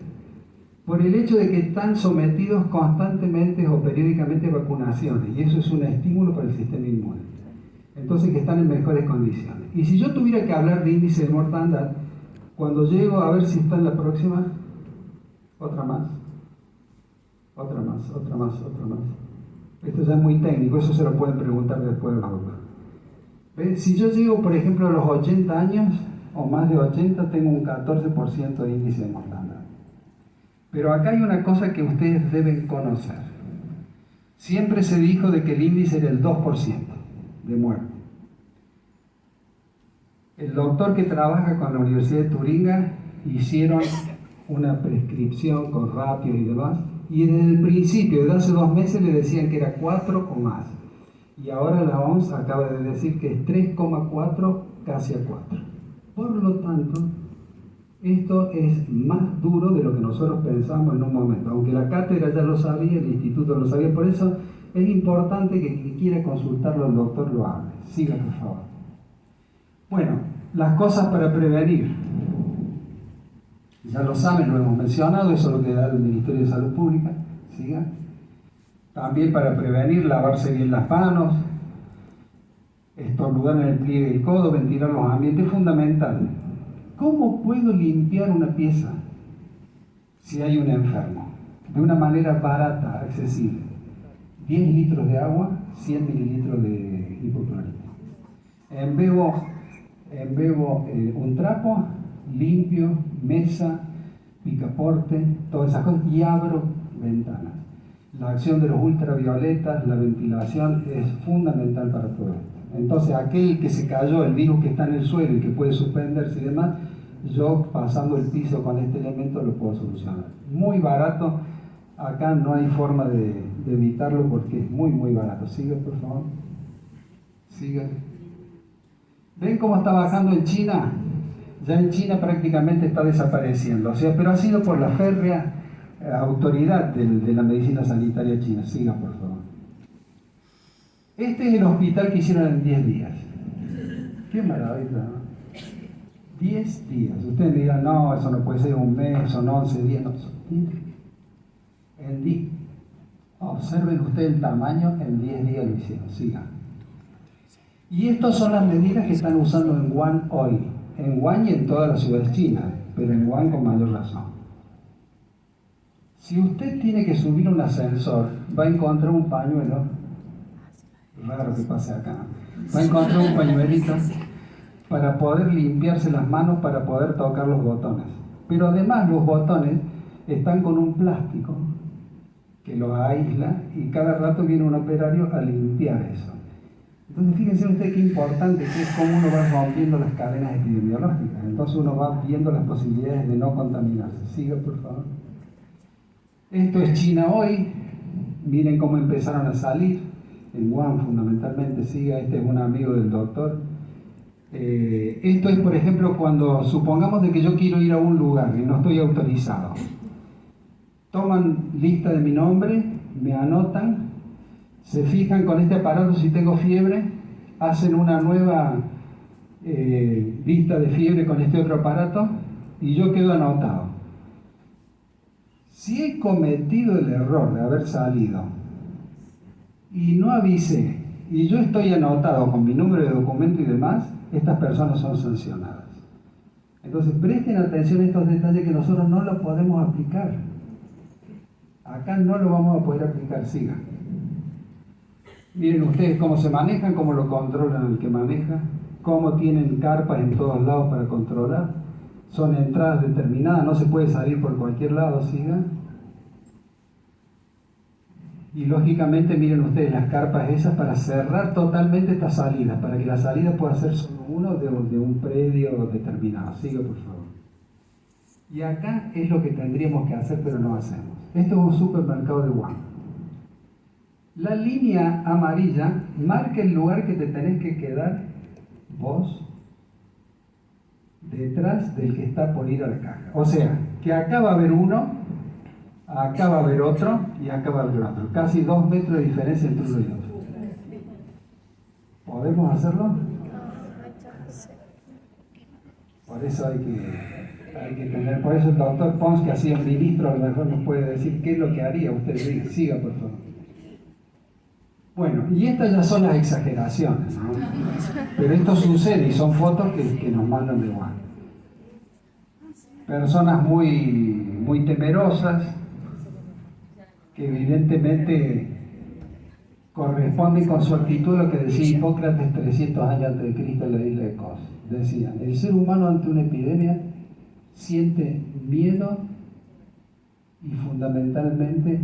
por el hecho de que están sometidos constantemente o periódicamente a vacunaciones, y eso es un estímulo para el sistema inmune. Entonces que están en mejores condiciones. Y si yo tuviera que hablar de índice de mortandad, cuando llego, a ver si está en la próxima, otra más. Esto ya es muy técnico, eso se lo pueden preguntar después de la doctora. Si yo llego, por ejemplo, a los 80 años, o más de 80, tengo un 14% de índice de mortandad. Pero acá hay una cosa que ustedes deben conocer. Siempre se dijo de que el índice era el 2% de muerte. El doctor que trabaja con la Universidad de Turinga hicieron una prescripción con ratios y demás, y desde el principio, desde hace 2 meses, le decían que era 4 o más. Y ahora la OMS acaba de decir que es 3,4 casi a 4. Por lo tanto, esto es más duro de lo que nosotros pensamos en un momento. Aunque la cátedra ya lo sabía, el instituto lo sabía, por eso es importante que quien quiera consultarlo al doctor lo hable. Siga, por favor. Bueno, las cosas para prevenir. Ya lo saben, lo hemos mencionado, eso es lo que da el Ministerio de Salud Pública. Siga. También para prevenir, lavarse bien las manos, estornudar en el pliegue del codo, ventilar los ambientes, es fundamental. ¿Cómo puedo limpiar una pieza si hay un enfermo? De una manera barata, accesible. 10 litros de agua, 100 mililitros de hipoclorito. Embebo un trapo, limpio, mesa, picaporte, todas esas cosas, y abro ventanas. La acción de los ultravioletas, la ventilación es fundamental para todo esto. Entonces, aquel que se cayó, el virus que está en el suelo y que puede suspenderse y demás, yo pasando el piso con este elemento lo puedo solucionar. Muy barato, acá no hay forma de evitarlo porque es muy, muy barato. Siga, por favor. Siga. ¿Ven cómo está bajando en China? Ya en China prácticamente está desapareciendo, o sea, pero ha sido por la férrea autoridad de la medicina sanitaria china. Siga, por favor. Este es el hospital que hicieron en 10 días. Qué maravilla, ¿no? 10 días. Ustedes me dirán, no, eso no puede ser un mes, son 11 días, no, son 10 días. En 10. Observen ustedes el tamaño, en 10 días lo hicieron. Sigan. Y estas son las medidas que están usando en Wuhan hoy. En Wuhan y en todas las ciudades chinas, pero en Wuhan con mayor razón. Si usted tiene que subir un ascensor, va a encontrar un pañuelo, raro que pase acá, va a encontrar un pañuelito para poder limpiarse las manos, para poder tocar los botones. Pero además los botones están con un plástico que los aísla y cada rato viene un operario a limpiar eso. Entonces fíjense ustedes qué importante que es cómo uno va rompiendo las cadenas epidemiológicas. Entonces uno va viendo las posibilidades de no contaminarse. Siga, por favor. Esto es China hoy. Miren cómo empezaron a salir. En Wuhan fundamentalmente. Siga, este es un amigo del doctor. Esto es, por ejemplo, cuando supongamos de que yo quiero ir a un lugar y no estoy autorizado. Toman lista de mi nombre, me anotan, se fijan con este aparato si tengo fiebre, hacen una nueva lista de fiebre con este otro aparato y yo quedo anotado. Si he cometido el error de haber salido y no avisé y yo estoy anotado con mi número de documento y demás, estas personas son sancionadas. Entonces presten atención a estos detalles que nosotros no los podemos aplicar. Acá no lo vamos a poder aplicar. Siga. Miren ustedes cómo se manejan, cómo lo controlan el que maneja, cómo tienen carpas en todos lados para controlar. Son entradas determinadas, no se puede salir por cualquier lado. Siga. Y lógicamente miren ustedes las carpas esas para cerrar totalmente estas salidas, para que la salida pueda ser solo uno de un predio determinado. Siga, por favor. Y acá es lo que tendríamos que hacer, pero no hacemos. Esto es un supermercado de Wuhan. La línea amarilla marca el lugar que te tenés que quedar vos detrás del que está por ir a la caja. O sea, que acá va a haber uno, acá va a haber otro y acá va a haber otro. Casi 2 metros de diferencia entre uno y otro. ¿Podemos hacerlo? Por eso hay que tener, por eso el doctor Pons, que ha sido ministro, a lo mejor nos puede decir qué es lo que haría. Usted siga, por favor. Bueno, y estas ya son las exageraciones, ¿no? Pero esto sucede y son fotos que nos mandan de Wuhan. Personas muy temerosas, que evidentemente corresponden con su actitud a lo que decía Hipócrates 300 años antes de Cristo en la isla de Kos. decían, el ser humano ante una epidemia siente miedo y fundamentalmente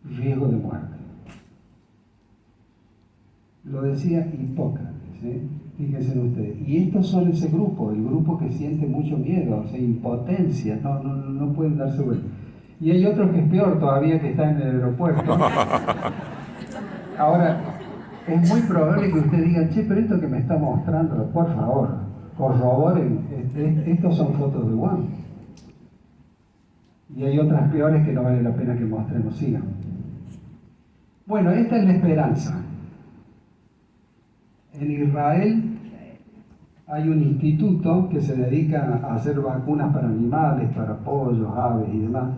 riesgo de muerte. Lo decía Hipócrates, ¿eh? Fíjense ustedes. Y estos son ese grupo, el grupo que siente mucho miedo, o sea, impotencia, no pueden darse vuelta. Y hay otro que es peor todavía, que está en el aeropuerto. Ahora, es muy probable que usted diga, che, pero esto que me está mostrando, por favor, corroboren, estos son fotos de Wuhan. Y hay otras peores que no vale la pena que mostremos, sigan. Bueno, esta es la esperanza. En Israel hay un instituto que se dedica a hacer vacunas para animales, para pollos, aves y demás,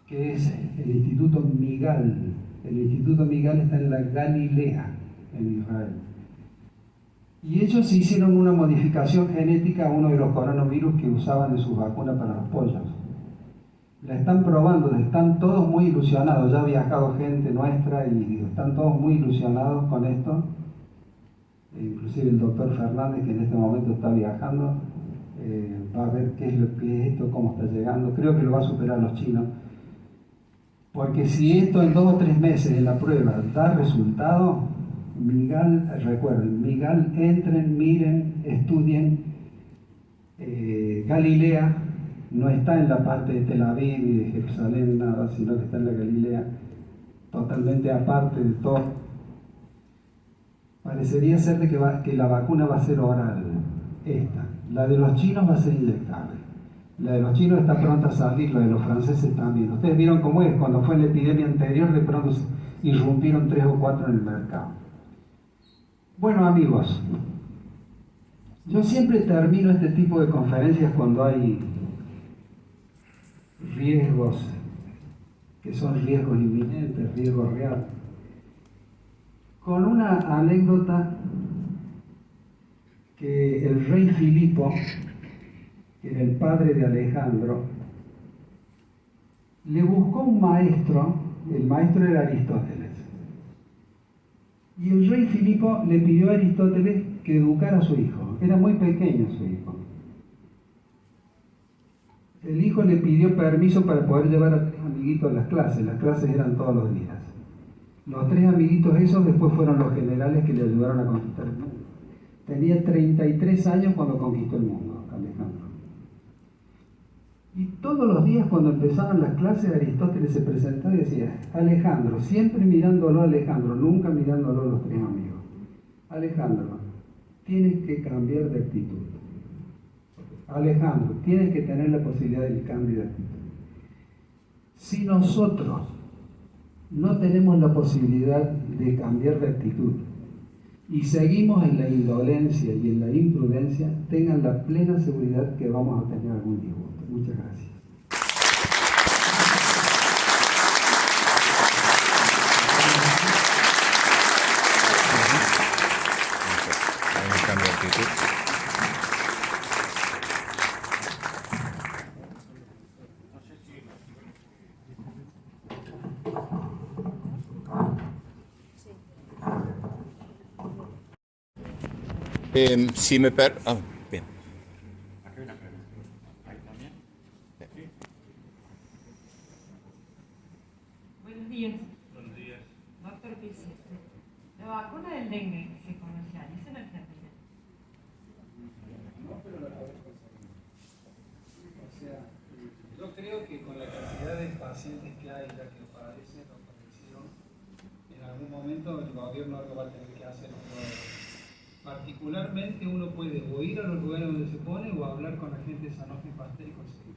que es el Instituto Migal. El Instituto Migal está en la Galilea, en Israel. Y ellos hicieron una modificación genética a uno de los coronavirus que usaban en sus vacunas para los pollos. La están probando, están todos muy ilusionados. Ya ha viajado gente nuestra y están todos muy ilusionados con esto. Inclusive el doctor Fernández, que en este momento está viajando, va a ver qué es lo que es esto, cómo está llegando. Creo que lo va a superar los chinos. Porque si esto en 2 o 3 meses en la prueba da resultado, Migal, recuerden, Migal, entren, miren, estudien. Galilea no está en la parte de Tel Aviv y de Jerusalén, nada, sino que está en la Galilea, totalmente aparte de todo. Parecería ser de que la vacuna va a ser oral, esta. La de los chinos va a ser inyectable. La de los chinos está pronta a salir, la de los franceses también. Ustedes vieron cómo es, cuando fue la epidemia anterior, de pronto irrumpieron 3 o 4 en el mercado. Bueno, amigos, yo siempre termino este tipo de conferencias cuando hay riesgos, que son riesgos inminentes, riesgos reales, con una anécdota que el rey Filipo, que era el padre de Alejandro, le buscó un maestro, el maestro era Aristóteles. Y el rey Filipo le pidió a Aristóteles que educara a su hijo. Era muy pequeño su hijo. El hijo le pidió permiso para poder llevar a 3 amiguitos a las clases eran todos los días. Los 3 amiguitos esos después fueron los generales que le ayudaron a conquistar el mundo. Tenía 33 años cuando conquistó el mundo, Alejandro. Y todos los días cuando empezaban las clases, Aristóteles se presentaba y decía, Alejandro, siempre mirándolo a Alejandro, nunca mirándolo a los 3 amigos. Alejandro, tienes que cambiar de actitud. Alejandro, tienes que tener la posibilidad del cambio de actitud. Si nosotros no tenemos la posibilidad de cambiar de actitud y seguimos en la indolencia y en la imprudencia, tengan la plena seguridad que vamos a tener algún disgusto. Muchas gracias. Cambio de actitud. Si me bien. Buenos días. Buenos días. Doctor Pizzi, la vacuna del dengue que se comercializa en Argentina. No, pero la podemos conseguir. O sea, yo creo que con la cantidad de pacientes que hay ya que padecen o padecieron, en algún momento el gobierno algo va a tener que hacer. Particularmente uno puede o ir a los lugares donde se pone o hablar con la gente de Sanofi Pasteur y conseguir.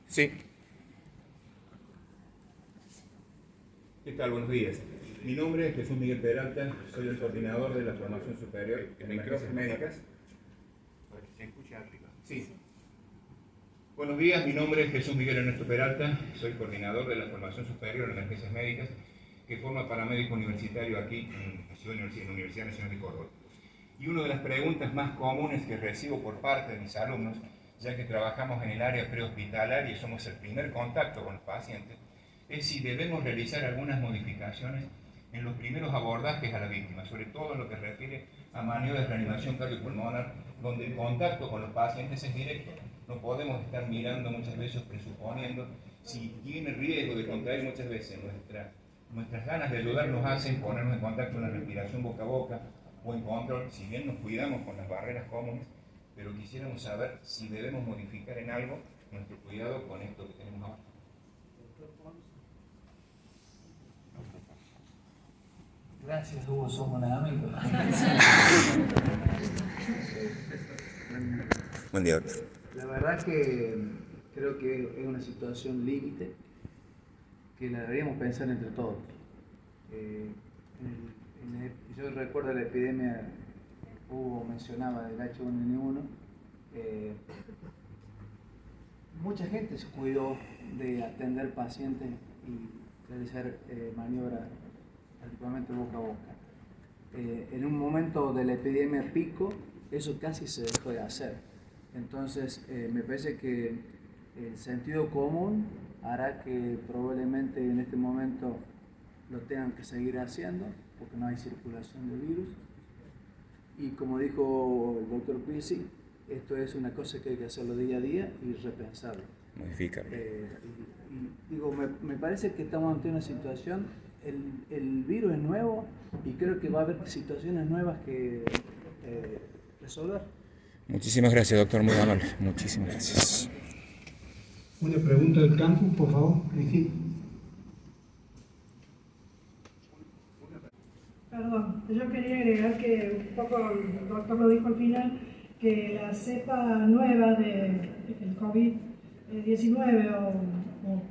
Sí. ¿Qué tal? Buenos días. Mi nombre es Jesús Miguel Peralta, soy el coordinador de la formación superior en emergencias médicas. Para que se escuche arriba. Sí. Buenos días, mi nombre es Jesús Miguel Ernesto Peralta, soy coordinador de la formación superior en emergencias médicas, que forma paramédico universitario aquí en la Universidad Nacional de Córdoba. Y una de las preguntas más comunes que recibo por parte de mis alumnos, ya que trabajamos en el área prehospitalaria y somos el primer contacto con los pacientes, es si debemos realizar algunas modificaciones en los primeros abordajes a la víctima, sobre todo en lo que refiere a maniobras de reanimación cardiopulmonar, donde el contacto con los pacientes es directo. No podemos estar mirando muchas veces, presuponiendo si tiene riesgo de contraer. Muchas veces nuestras ganas de ayudar nos hacen ponernos en contacto con la respiración boca a boca o en control, si bien nos cuidamos con las barreras comunes, pero quisiéramos saber si debemos modificar en algo nuestro cuidado con esto que tenemos ahora. Gracias, Hugo, somos amigos. Buen día, doctor. La verdad que creo que es una situación límite que la deberíamos pensar entre todos. Yo recuerdo la epidemia, Hugo mencionaba del H1N1, mucha gente se cuidó de atender pacientes y realizar maniobras particularmente boca a boca. En un momento de la epidemia pico, eso casi se dejó de hacer. Entonces, me parece que el sentido común hará que probablemente en este momento lo tengan que seguir haciendo, porque no hay circulación del virus. Y como dijo el doctor Pizzi, esto es una cosa que hay que hacerlo día a día y repensarlo. Modificarlo. Digo, me parece que estamos ante una situación, el virus es nuevo y creo que va a haber situaciones nuevas que resolver. Muchísimas gracias, doctor, muy amable. Muchísimas gracias. Una pregunta del campus, por favor, Cristina. Perdón, yo quería agregar que un poco el doctor lo dijo al final, que la cepa nueva del COVID-19 o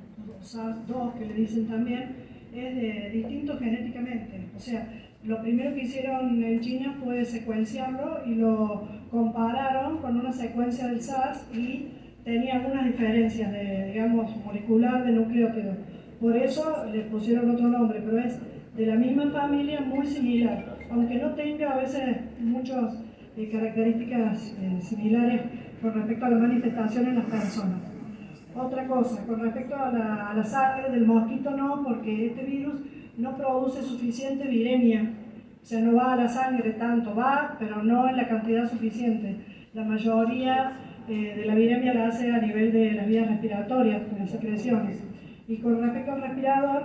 SARS-2 que le dicen también, es distinto genéticamente. O sea, lo primero que hicieron en China fue secuenciarlo y lo compararon con una secuencia del SARS y tenía algunas diferencias de, digamos, molecular de nucleótido. Por eso le pusieron otro nombre, pero es de la misma familia, muy similar, aunque no tenga a veces muchas características similares con respecto a las manifestaciones en las personas. Otra cosa, con respecto a la sangre del mosquito no, porque este virus no produce suficiente viremia, o sea, no va a la sangre tanto, va, pero no en la cantidad suficiente. La mayoría de la viremia la hace a nivel de las vías respiratorias, con las secreciones. Y con respecto al respirador,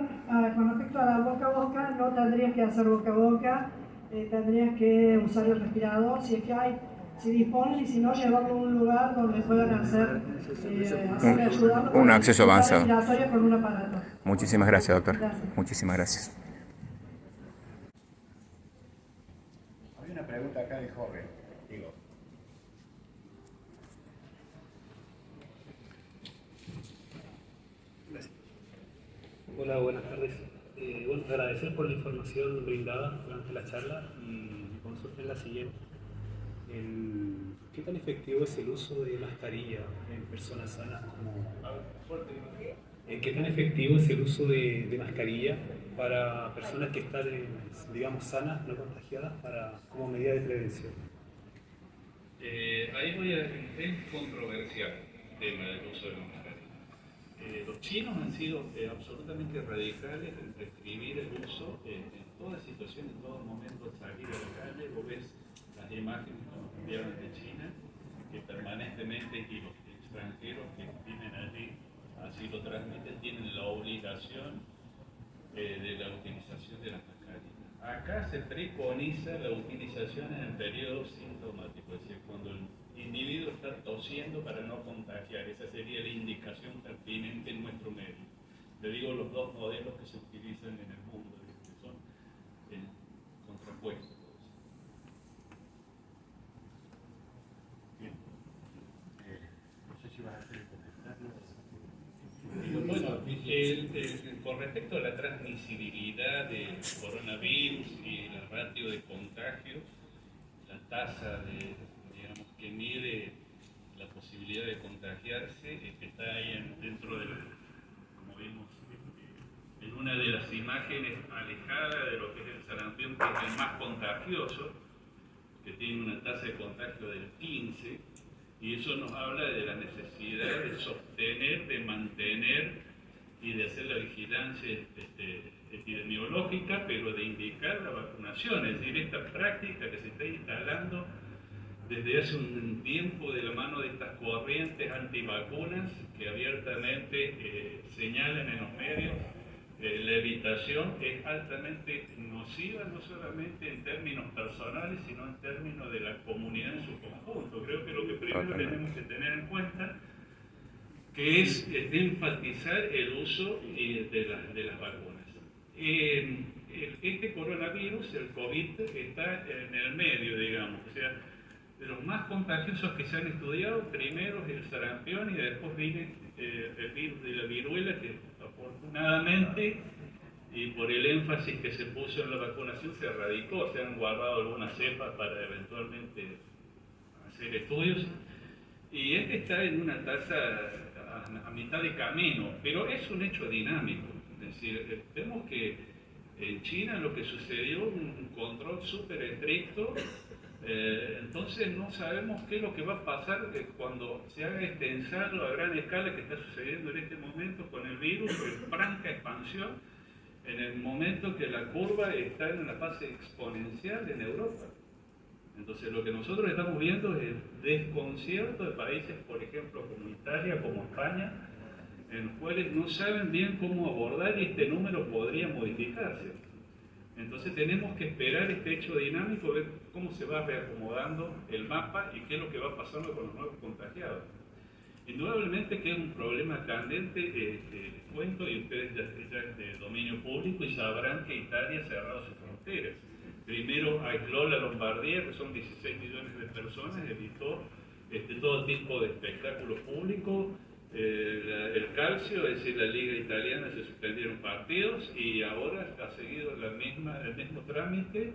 con respecto a la boca a boca, no tendrías que hacer boca a boca, tendrías que usar el respirador si es que hay, si dispones, y si no, llevarlo a un lugar donde puedan hacer ayudarlo un acceso avanzado. Respiratorio con un aparato. Muchísimas gracias, doctor. Gracias. Muchísimas gracias. Había una pregunta acá de Jorge, digo. Hola, buenas tardes. Bueno, agradecer por la información brindada durante la charla y mi consulta es la siguiente. ¿Qué tan efectivo es el uso de mascarilla en personas sanas? ¿Qué tan efectivo es el uso de mascarilla para personas que están, digamos, sanas, no contagiadas, como medida de prevención? Ahí es controversial el tema del uso de la mascarilla. Los chinos han sido absolutamente radicales en prescribir el uso en toda situación, en todo momento, al salir a la calle. Vos ves las imágenes que nos enviaron de China, que permanentemente, y los extranjeros que vienen allí, así lo transmiten, tienen la obligación de la utilización de las mascarillas. Acá se preconiza la utilización en el periodo sintomático, es decir, cuando el individuo está tosiendo para no contagiar. Esa sería la indicación pertinente en nuestro medio. Le digo los dos modelos que se utilizan en el mundo, que son contrapuestos. Bien. No sé si vas a hacer el comentario. Bueno, con respecto a la transmisibilidad del coronavirus y el ratio de contagios, la tasa que mide la posibilidad de contagiarse, está ahí dentro del, como vimos, en una de las imágenes alejada de lo que es el sarampión, que es el más contagioso, que tiene una tasa de contagio del 15%, y eso nos habla de la necesidad de sostener, de mantener y de hacer la vigilancia epidemiológica, pero de indicar la vacunación, es decir, esta práctica que se está instalando desde hace un tiempo de la mano de estas corrientes antivacunas que abiertamente señalan en los medios la evitación es altamente nociva, no solamente en términos personales, sino en términos de la comunidad en su conjunto. Creo que lo que primero tenemos que tener en cuenta que es enfatizar el uso de las vacunas. Este coronavirus, el COVID, está en el medio, digamos, o sea, de los más contagiosos que se han estudiado, primero es el sarampión y después viene el virus de la viruela, que afortunadamente, y por el énfasis que se puso en la vacunación, se erradicó, se han guardado algunas cepas para eventualmente hacer estudios, y este está en una tasa a mitad de camino, pero es un hecho dinámico, es decir, vemos que en China lo que sucedió, un control súper estricto. Entonces no sabemos qué es lo que va a pasar cuando se haga extensarlo a gran escala que está sucediendo en este momento con el virus, en franca expansión, en el momento que la curva está en una fase exponencial en Europa. Entonces lo que nosotros estamos viendo es el desconcierto de países, por ejemplo, como Italia, como España, en los cuales no saben bien cómo abordar y este número podría modificarse. Entonces tenemos que esperar este hecho dinámico, ver cómo se va reacomodando el mapa y qué es lo que va pasando con los nuevos contagiados. Indudablemente que es un problema candente, les cuento, y ustedes ya es de dominio público y sabrán que Italia ha cerrado sus fronteras. Primero aisló la Lombardía, que son 16 millones de personas, evitó todo tipo de espectáculos públicos. El calcio, es decir, la liga italiana, se suspendieron partidos y ahora ha seguido el mismo trámite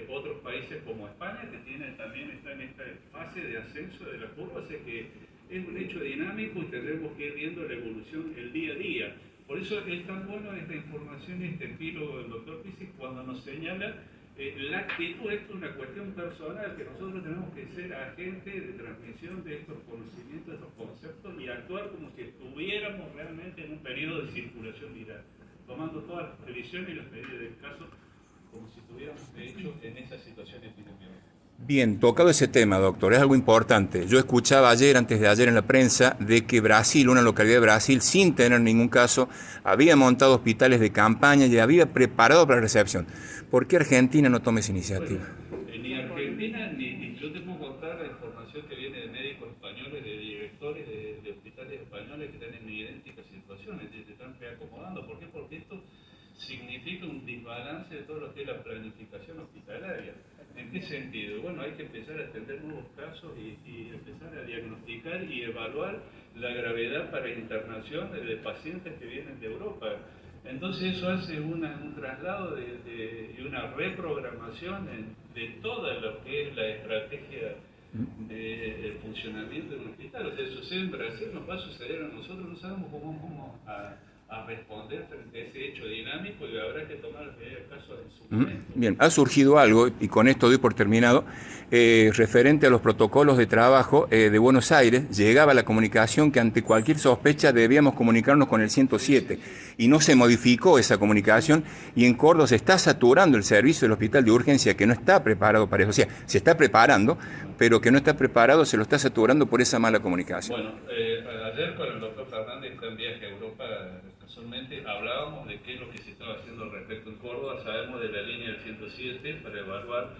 otros países como España, que también está en esta fase de ascenso de la curva, así que es un hecho dinámico y tendremos que ir viendo la evolución el día a día. Por eso es tan bueno esta información y este epílogo del doctor Pisis cuando nos señala la actitud. Esto es una cuestión personal, que nosotros tenemos que ser agentes de transmisión de estos conocimientos, de estos conceptos y actuar como si estuviéramos realmente en un periodo de circulación viral, tomando todas las previsiones y las medidas del caso como si estuviéramos de hecho en esa situación epidemiológica. Bien, tocado ese tema, doctor, es algo importante. Yo escuchaba antes de ayer en la prensa, de que Brasil, una localidad de Brasil, sin tener ningún caso, había montado hospitales de campaña y había preparado para la recepción. ¿Por qué Argentina no toma esa iniciativa? Bueno, ni Argentina, ni yo te puedo contar la información que viene de médicos españoles, de directores de hospitales españoles que están en idénticas situaciones, se están reacomodando. ¿Por qué? Porque esto significa un desbalance de todo lo que es la planificación hospitalaria. ¿En qué sentido? Bueno, hay que empezar a atender nuevos casos y empezar a diagnosticar y evaluar la gravedad para internación de pacientes que vienen de Europa. Entonces eso hace un traslado y una reprogramación de toda lo que es la estrategia de funcionamiento de un hospital. O sea, sucede en Brasil, nos va a suceder a nosotros, no sabemos cómo vamos a responder frente a ese hecho dinámico y habrá que tomar el caso en su momento. Bien, ha surgido algo, y con esto doy por terminado, referente a los protocolos de trabajo de Buenos Aires. Llegaba la comunicación que ante cualquier sospecha debíamos comunicarnos con el 107 y no se modificó esa comunicación, y en Córdoba se está saturando el servicio del hospital de urgencia, que no está preparado para eso. O sea, se está preparando, pero que no está preparado, se lo está saturando por esa mala comunicación. Bueno, ayer con el doctor Fernández está en viaje a Europa. Casualmente hablábamos de qué es lo que se estaba haciendo al respecto en Córdoba. Sabemos de la línea del 107 para evaluar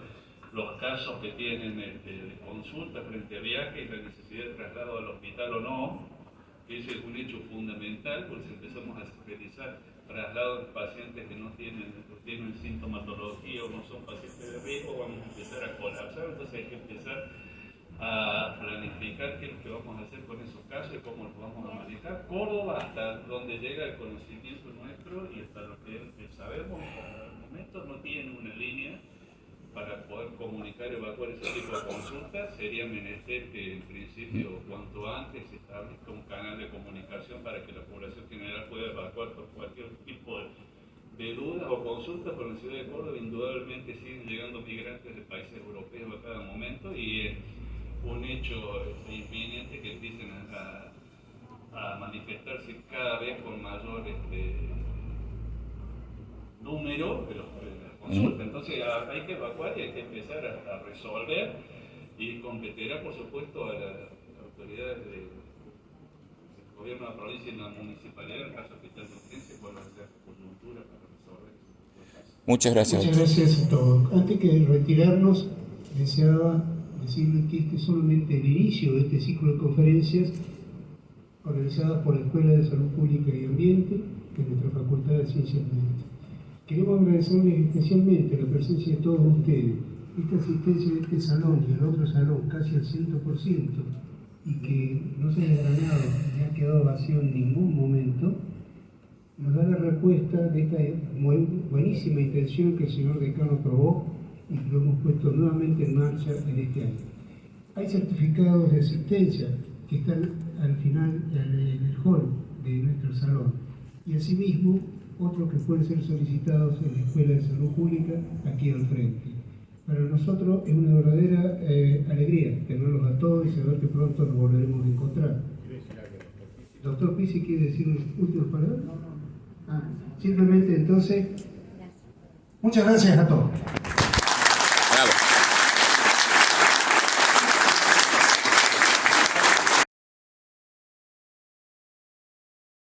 los casos que tienen de consulta frente a viaje y la necesidad de traslado al hospital o no, que ese es un hecho fundamental, porque si empezamos a realizar traslados de pacientes que no tienen sintomatología o no son pacientes de riesgo, vamos a empezar a colapsar. Entonces hay que empezar a planificar qué es lo que vamos a hacer con esos casos y cómo los vamos a manejar. Córdoba, hasta donde llega el conocimiento nuestro y hasta lo que sabemos, al momento no tiene una línea para poder comunicar y evacuar ese tipo de consultas. Sería menester que en principio cuanto antes se establezca un canal de comunicación para que la población general pueda evacuar por cualquier tipo de dudas o consultas. Por la ciudad de Córdoba indudablemente siguen llegando migrantes de países europeos a cada momento y un hecho inminente que empiecen a manifestarse cada vez con mayor número de las consultas. Entonces hay que evacuar y hay que empezar a resolver y competirá, por supuesto, a las autoridades del gobierno de la provincia y la municipalidad, en el caso de hospital de urgencia, cuál va a ser la coyuntura para resolver ese caso. Muchas gracias. Muchas gracias a todos. Antes que retirarnos, deseaba decirles que este es solamente el inicio de este ciclo de conferencias organizadas por la Escuela de Salud Pública y Ambiente de nuestra Facultad de Ciencias Médicas. Queremos agradecerles especialmente la presencia de todos ustedes, esta asistencia de este salón y el otro salón casi al 100%, y que no se haya ganado ni ha quedado vacío en ningún momento, nos da la respuesta de esta buenísima intención que el señor decano aprobó y que lo hemos puesto nuevamente en marcha en este año. Hay certificados de asistencia que están al final en el hall de nuestro salón y asimismo otros que pueden ser solicitados en la Escuela de Salud Pública aquí al frente. Para nosotros es una verdadera alegría tenerlos a todos y saber que pronto nos volveremos a encontrar. Doctor Pizzi, ¿quiere decir unas últimas palabras? Simplemente entonces, muchas gracias a todos.